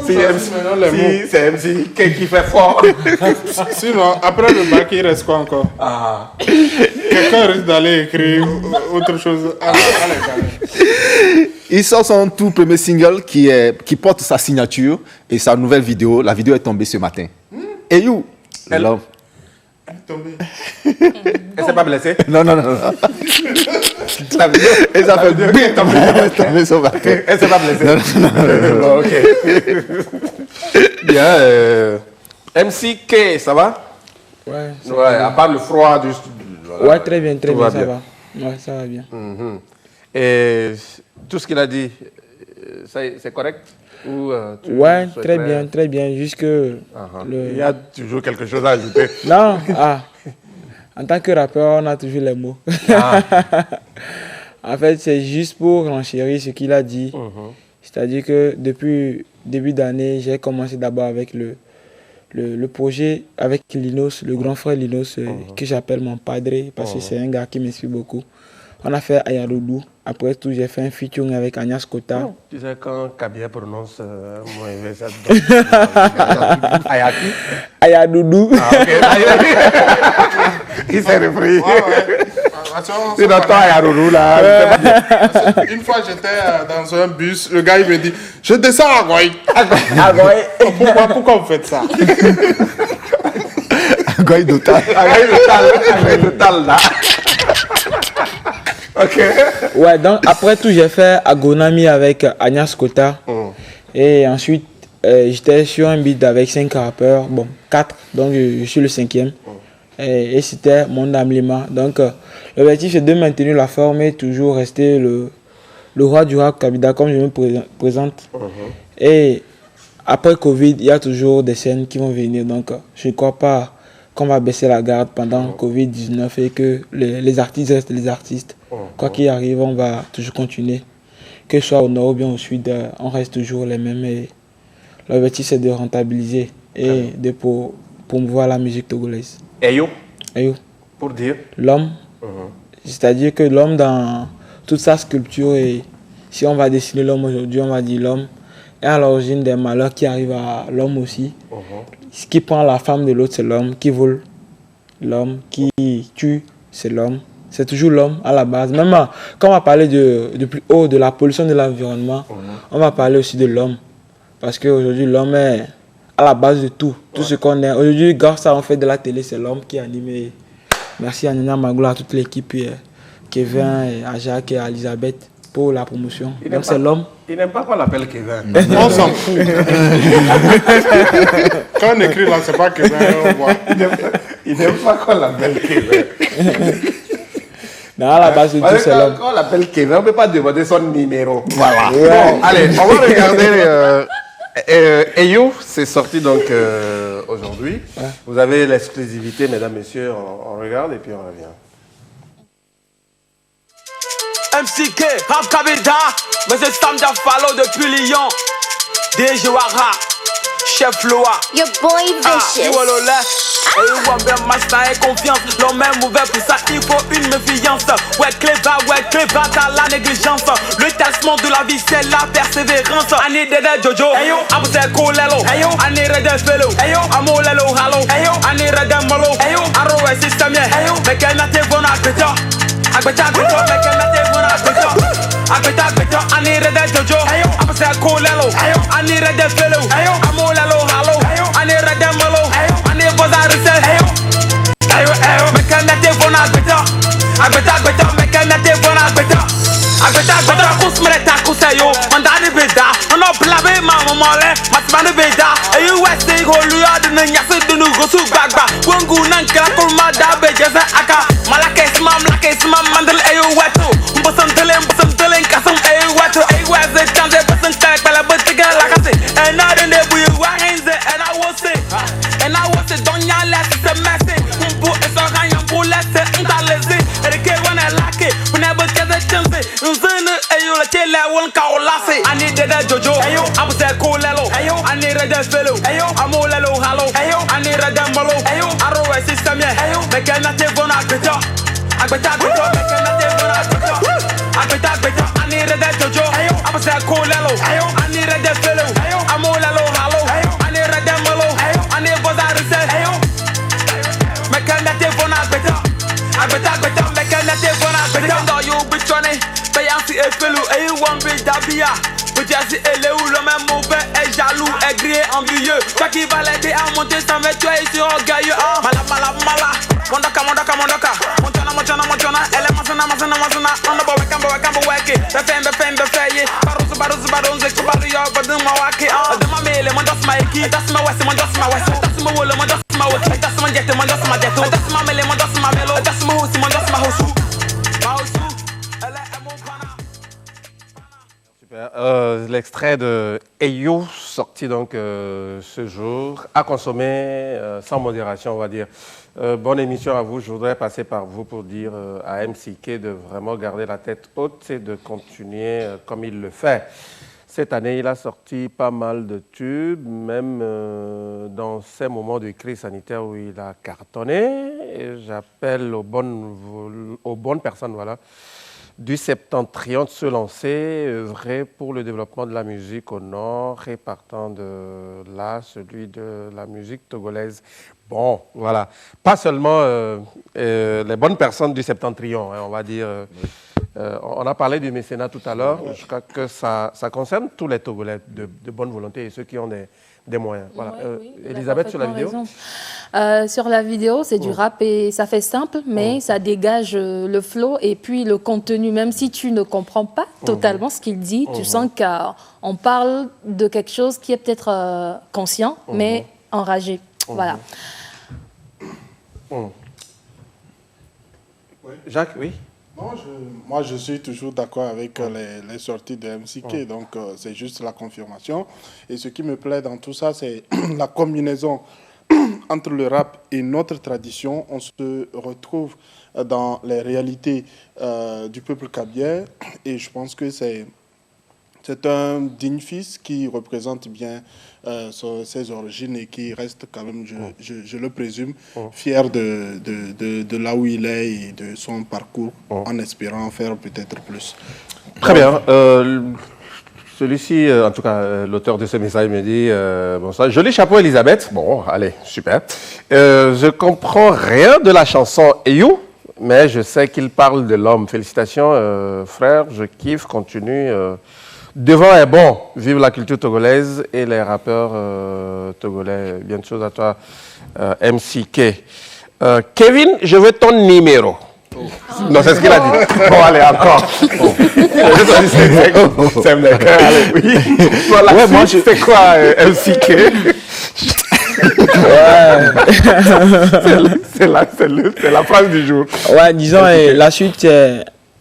C'est MC qui fait fort. Sinon, après le bac, il reste quoi encore? Quelqu'un risque d'aller écrire autre chose. Il sort son tout premier single qui porte sa signature et sa nouvelle vidéo. La vidéo est tombée ce matin. Et you? Elle est tombée. Elle s'est pas blessée? Non. La vidéo, et ça fait bien tomber ce matin. Elle s'est pas blessée? Non. Ok. Bien. MCK, ça va? Ouais. À part le froid du... Ouais, très bien, ça va. Ouais, ça va bien. Et tout ce qu'il a dit, c'est correct? Ouais, très bien, jusque... Il y a toujours quelque chose à ajouter. Non, en tant que rappeur, on a toujours les mots. En fait, c'est juste pour renchérir ce qu'il a dit. C'est-à-dire que depuis début d'année, j'ai commencé d'abord avec le projet avec Linos, le grand frère Linos, que j'appelle mon padre, parce que c'est un gars qui m'inspire beaucoup. On a fait Ayadoudou. Après tout, j'ai fait un featuring avec Agnès Kota. Tu sais, quand Kabia prononce moi, ça Ayaki? Ayadoudou. Il s'est repris. C'est dans toi, Yaroulou, là. Une fois, j'étais dans un bus, le gars, il me dit, je descends à Goy. Pourquoi vous faites ça? Goy Dotal. Goy Dotal, là. Ok. Ouais, donc après tout, j'ai fait Agonami avec Agnès Kota. Et ensuite, j'étais sur un beat avec 5 rappeurs, bon, 4, donc je suis le 5e. Et c'était mon âme Lima. Donc, l'objectif c'est de maintenir la forme et toujours rester le roi du rap Kabida, comme je me présente. Et après Covid, il y a toujours des scènes qui vont venir. Donc, je ne crois pas qu'on va baisser la garde pendant Covid-19 et que les artistes restent les artistes. Quoi qu'il arrive, on va toujours continuer. Que ce soit au nord ou bien au sud, on reste toujours les mêmes. Et l'objectif, c'est de rentabiliser et de promouvoir la musique togolaise. Ayo. Ayo. Pour dire l'homme. C'est-à-dire que l'homme, dans toute sa sculpture, et si on va dessiner l'homme aujourd'hui, on va dire l'homme est à l'origine des malheurs qui arrivent à l'homme aussi. Ce qui prend la femme de l'autre, c'est l'homme. Qui vole l'homme, qui tue, c'est l'homme. C'est toujours l'homme à la base. Même quand on va parler de plus haut, de la pollution de l'environnement, on va parler aussi de l'homme. Parce qu'aujourd'hui, l'homme est à la base de tout. Tout ce qu'on est. Aujourd'hui, grâce à on fait de la télé, c'est l'homme qui anime. Merci à Nina Magoula, à toute l'équipe, Kevin, et à Jacques et à Elisabeth pour la promotion. Donc c'est l'homme. Il n'aime pas qu'on l'appelle Kevin. On s'en fout. Quand on écrit là, c'est pas Kevin, on voit. Il n'aime pas qu'on l'appelle Kevin. Non, à la base de tout, c'est l'homme. Quand on l'appelle Kevin, on ne peut pas demander son numéro. Voilà. Bon, allez, on va regarder. Ayo, c'est sorti donc aujourd'hui. Vous avez l'exclusivité, mesdames, messieurs. On regarde et puis on revient. MCK, Rap Kabida, Monsieur Sam Diafalo depuis Lyon, DJ Wara, Chef Loa, Your boy Vicious. Et il voit bien master et confiance. L'homme est mauvais pour ça, il faut une méfiance. Ouais, cléba, t'as la négligence. Le testament de la vie, c'est la persévérance. Ani Dede Jojo, ayo, Abuse Kolelo, ayo, Ani Rede Felo, ayo, Amolelo Halo, ayo, Ani Rede Molo, ayo, Arrow et Systemie, ayo, Mekenate Bona Agbeta, Mekenate Bona Agbeta, Ani Rede Jojo, ayo, Abuse Kolelo, ayo, Ani Rede Felo, ayo, Amolelo Halo, ayo, Ani Rede Molo, ayo, Ani Bozarise, ayo, Mekenate Bona Agbeta, Mekenate Bona Agbeta, Kusmereta Kusayo, Mandani Beda, no Blabe Mamale, Matmani Beda, ayo West Holuya, the Nanyasa Dunu Gosu Bagba, Wangu Nanka, Kurmada Bejaza Aka, Malakes Mam, Mandel Ayo Wato, Mbosantelen, Kasum Ayo Wato, Ayo West, Tanze, Person Tank, Balabutiga, Lakase, and not in the Buyanze, and I was it, Donya Less, the message, Umbu is a Ryan Bullet, Untalese, and the K1 I like it, whenever get a chance, Ayo, la Tela won't call Lassie, I need that Jojo, Ayo, I was there Colelo, Ayo, I need a fellow, Ayo, Amolelo Halo, Ayo, I need a Dambolo, Ayo, Arrow system, Ayo, Mekanate Bona Agbeta, Mekanate Bona Agbeta, I need that Jojo, Ayo, I was there Colelo, Ayo, I need a fellow, Ayo, Amolelo Halo, Ayo, I need a Dambolo, Ayo, I need Bozarise, Ayo, Mekanate Bona Agbeta, Mekanate Bona Agbeta, you be trying. Bayansi Efelu, et one big Dabia. Vous dites, elle est où le même mauvais est jaloux, aigri et envieux. Toi qui va l'aider à monter sans mettre toi et sur orgueilleux. Mala. Mondoka. Montana. Elle est masana. On ne peut pas wake. Befeye. Barouse, Kubaru, Badum, Mawaki. Dema mele, Mondos Maiki. That's my West. That's my Wool, Mondos Mawaki. That's my Jet, That's my Mele, Mondos Mamelo. That's my Hosi, Mondos Mahosu. L'extrait de Ayo, sorti donc ce jour, à consommer sans modération, on va dire. Bonne émission à vous. Je voudrais passer par vous pour dire à MCK de vraiment garder la tête haute et de continuer comme il le fait. Cette année, il a sorti pas mal de tubes, même dans ces moments de crise sanitaire où il a cartonné. J'appelle aux bonnes personnes, voilà, du Septentrion de se lancer, œuvrer pour le développement de la musique au nord, et partant de là, celui de la musique togolaise. Bon, voilà. Pas seulement les bonnes personnes du Septentrion, hein, on va dire. On a parlé du mécénat tout à l'heure. Je crois que ça concerne tous les Togolais de bonne volonté et ceux qui ont des moyens. Voilà. Oui, Elisabeth, sur la vidéo sur la vidéo, c'est du rap et ça fait simple, mais ça dégage le flow et puis le contenu. Même si tu ne comprends pas totalement ce qu'il dit, tu sens qu'on parle de quelque chose qui est peut-être conscient, mais enragé. Voilà. Jacques, oui. Non, moi, je suis toujours d'accord avec les sorties de MCK, donc c'est juste la confirmation. Et ce qui me plaît dans tout ça, c'est la combinaison entre le rap et notre tradition. On se retrouve dans les réalités du peuple kabien et je pense que c'est un digne fils qui représente bien ses origines et qui reste quand même, je le présume, fier de là où il est et de son parcours, en espérant faire peut-être plus. Très bien. Celui-ci, en tout cas, l'auteur de ce message me dit bon, ça, joli chapeau, Elisabeth. Bon, allez, super. Je comprends rien de la chanson You, mais je sais qu'il parle de l'homme. Félicitations, frère, je kiffe, continue. Devant est bon, vive la culture togolaise et les rappeurs togolais. Bien de choses à toi, MCK. Kevin, je veux ton numéro. Non, c'est ce qu'il a dit. Bon, allez, encore. C'est un mec. Allez, oui. Voilà, ouais, moi, je fais quoi, MCK? C'est la phrase du jour. Ouais, disons, la suite,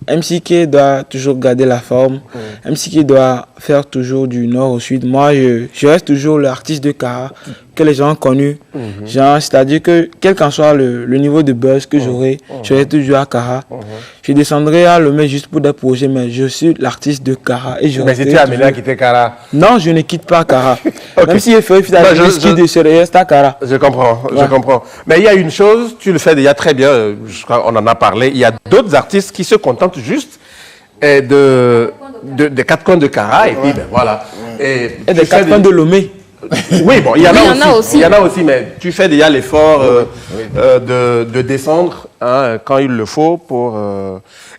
MCK doit toujours garder la forme. MCK doit faire toujours du nord au sud. Moi, je reste toujours l'artiste de Kara que les gens ont connu. Genre, c'est-à-dire que quel qu'en soit le niveau de buzz que j'aurai, je serai toujours à Kara. Je descendrai à Lomé juste pour des projets, mais je suis l'artiste de Kara. Mais si tu as amené à quitter Kara? Non, je ne quitte pas Kara. Okay. Même si il fait je reste à Kara. Je comprends, je comprends. Mais il y a une chose, tu le fais déjà très bien, je crois qu'on en a parlé, il y a d'autres artistes qui se contentent juste des quatre coins de Kara, et puis ben voilà. Et des quatre coins de Lomé. Oui, bon, il y en a aussi. Il y en a aussi, mais tu fais déjà l'effort de descendre quand il le faut pour...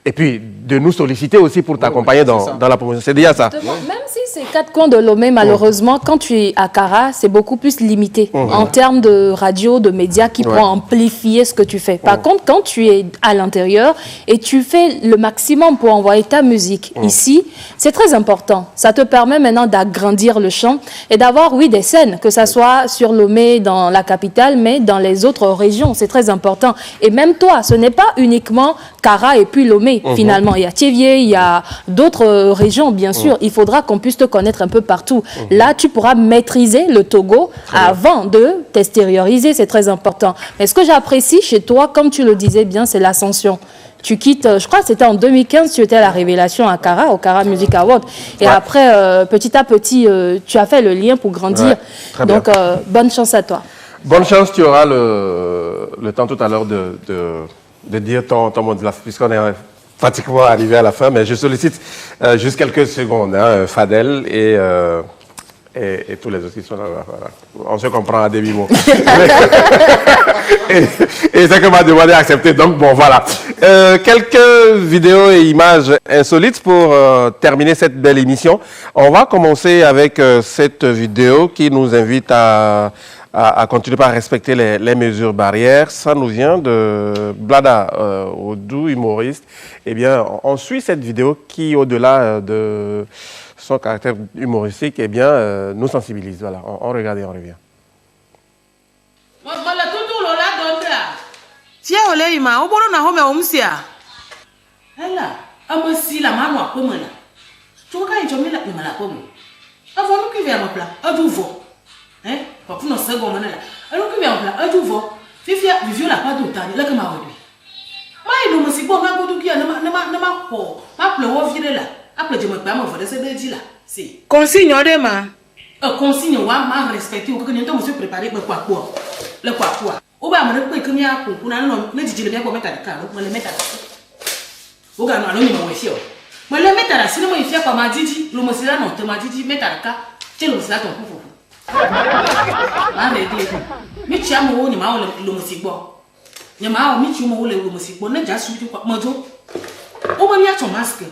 et puis, de nous solliciter aussi pour t'accompagner dans la promotion. C'est déjà ça. Même si c'est quatre coins de Lomé, malheureusement, quand tu es à Kara, c'est beaucoup plus limité en termes de radio, de médias qui pourront amplifier ce que tu fais. Par contre, quand tu es à l'intérieur et tu fais le maximum pour envoyer ta musique ici, c'est très important. Ça te permet maintenant d'agrandir le champ et d'avoir, oui, des scènes, que ça soit sur Lomé, dans la capitale, mais dans les autres régions. C'est très important. Et même toi, ce n'est pas uniquement Kara et puis Lomé, finalement. Il y a Thiévié, il y a d'autres régions, bien sûr. Il faudra qu'on puisse te connaître un peu partout. Là, tu pourras maîtriser le Togo avant de t'extérioriser. C'est très important. Mais ce que j'apprécie chez toi, comme tu le disais bien, c'est l'ascension. Tu quittes, je crois que c'était en 2015, tu étais à la Révélation à Kara, au Kara Music Award. Et après, petit à petit, tu as fait le lien pour grandir. Donc, bonne chance à toi. Bonne chance, tu auras le temps tout à l'heure de dire ton mot de la fin, puisqu'on est pratiquement arrivé à la fin, mais je sollicite juste quelques secondes, Fadel et tous les autres qui sont là. Voilà. On se comprend à demi mot. et c'est que m'a demandé d'accepter, donc bon, voilà. Quelques vidéos et images insolites pour terminer cette belle émission. On va commencer avec cette vidéo qui nous invite à continuer par respecter les mesures barrières. Ça nous vient de Blada, Odou, humoriste. Eh bien, on suit cette vidéo qui, au-delà de son caractère humoristique, eh bien, nous sensibilise. Voilà, on regarde et on revient. Pour nous second là alors que bien là un jour fifia vivio la pas d'autant là que ma voix mais nous me si bon ma goût qui na ma po ma ple wo virer là après je me pas me faire ces deux là c'est consigne de ma consigne wa ma respecter au que nous nous préparer pour quoi le quoi ou ba me pe que mi a ko na no me didi le bien pour mettre à carreau me le mettre Oga no anoni mo wefio. Mo le metara sino mo ifia kwa majiji, lo mo sila no te majiji metara ka, che lo sila ton fufu. Ma le di. Mi chia mo wo ni ma lo mo sigbo. Nya ma o mi chi mo wo le lo mo sigbo na ja su ti kwa mojo. O mo mi ato mask.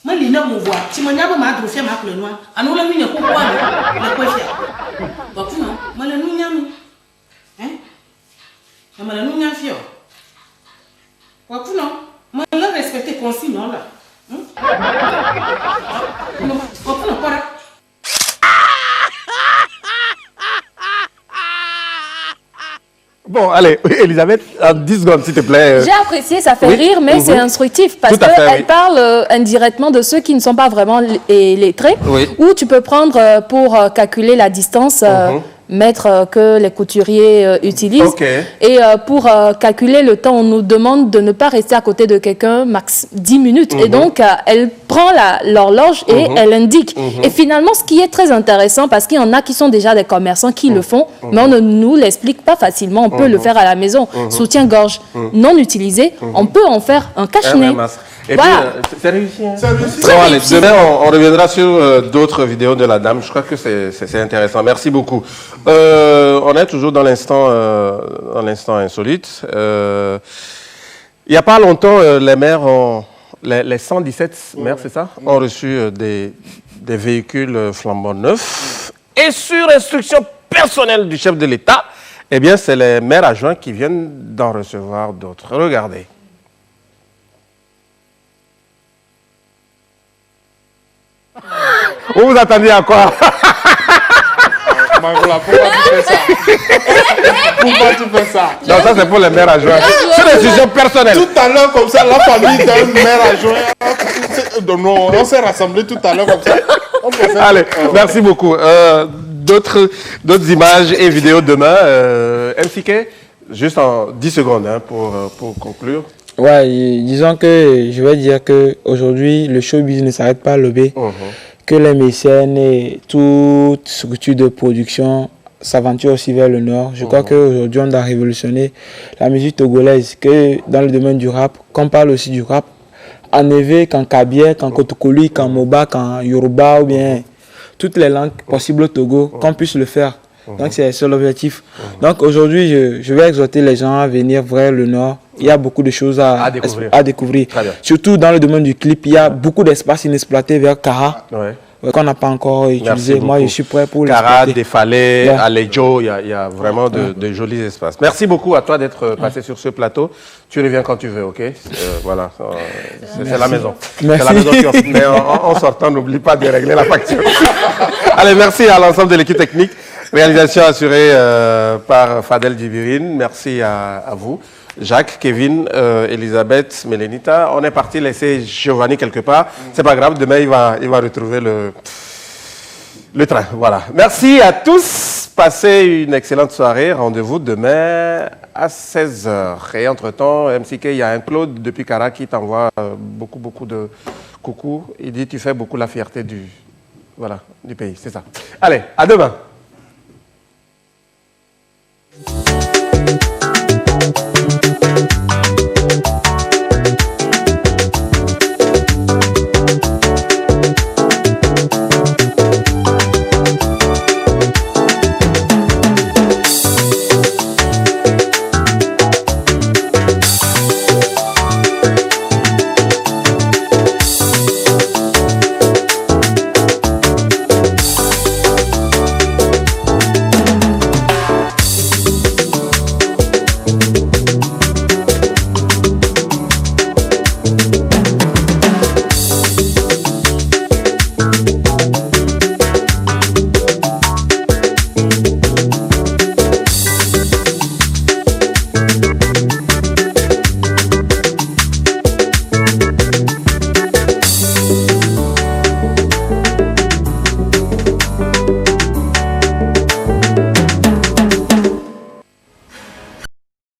Ma li na mo voa, ti mo nya ba ma dro fia ma kule no. Anu le mi nya ko kwa no, le ko fia. Ba fu no, ma le nu nya mi. Ma le nu nya fio. Ba fu no. Mais on a respecté consigne là. Bon, allez, Elisabeth, en 10 secondes, s'il te plaît. J'ai apprécié, ça fait rire, mais c'est instructif parce qu'elle parle indirectement de ceux qui ne sont pas vraiment lettrés, où tu peux prendre pour calculer la distance. Mètres que les couturiers utilisent. Et pour calculer le temps, on nous demande de ne pas rester à côté de quelqu'un max 10 minutes. Et donc, elle prend l'horloge et elle indique. Et finalement, ce qui est très intéressant, parce qu'il y en a qui sont déjà des commerçants qui le font, mais on ne nous l'explique pas facilement. On peut le faire à la maison. Soutien-gorge non utilisé, on peut en faire un cache-nez. Et voilà. Puis, c'est réussi. Hein? Bon, allez, demain, on reviendra sur d'autres vidéos de la dame. Je crois que c'est intéressant. Merci beaucoup. On est toujours dans l'instant insolite. Il n'y a pas longtemps, les maires les 117 maires, c'est ça, ont reçu des véhicules flambant neufs. Et sur instruction personnelle du chef de l'État, eh bien, c'est les maires adjoints qui viennent d'en recevoir d'autres. Regardez. Vous vous attendiez à quoi? Pourquoi tu fais ça? Pourquoi tu fais ça? Non, ça c'est pour les maires adjoints. C'est des décisions personnelles. Tout à l'heure, comme ça, la famille d'un maire adjoint, non, on s'est rassemblés tout à l'heure comme ça. Allez, merci beaucoup. D'autres images et vidéos demain. MCK, juste en 10 secondes hein, pour conclure. Ouais, disons que je vais dire qu'aujourd'hui, le showbiz ne s'arrête pas à l'obé. Que les mécènes et toute structure de production s'aventure aussi vers le nord. Je crois qu'aujourd'hui, on doit révolutionner la musique togolaise, que dans le domaine du rap, qu'on parle aussi du rap, en Evé, qu'en Kabie, qu'en Kotokoli, qu'en Moba, qu'en Yoruba, ou bien toutes les langues possibles au Togo, qu'on puisse le faire. Donc, c'est ça l'objectif. Donc, aujourd'hui, je vais exhorter les gens à venir vers le nord. Il y a beaucoup de choses à découvrir. Surtout dans le domaine du clip, il y a beaucoup d'espace inexploité vers Kara, qu'on n'a pas encore utilisé. Moi, je suis prêt pour l'exploiter. Kara, Défalé, Alejo, il y a vraiment de jolis espaces. Merci beaucoup à toi d'être passé sur ce plateau. Tu reviens quand tu veux, ok? Voilà, c'est la maison. C'est la maison qui offre. Mais en sortant, n'oublie pas de régler la facture. Allez, merci à l'ensemble de l'équipe technique. Réalisation assurée par Fadel Djibirine. Merci à vous. Jacques, Kevin, Elisabeth, Mélénita. On est parti laisser Giovanni quelque part. C'est pas grave, demain il va retrouver le train. Voilà. Merci à tous. Passez une excellente soirée. Rendez-vous demain à 16h. Et entre-temps, MCK, il y a un Claude depuis Kara qui t'envoie beaucoup de coucou. Il dit tu fais beaucoup la fierté du pays. C'est ça. Allez, à demain.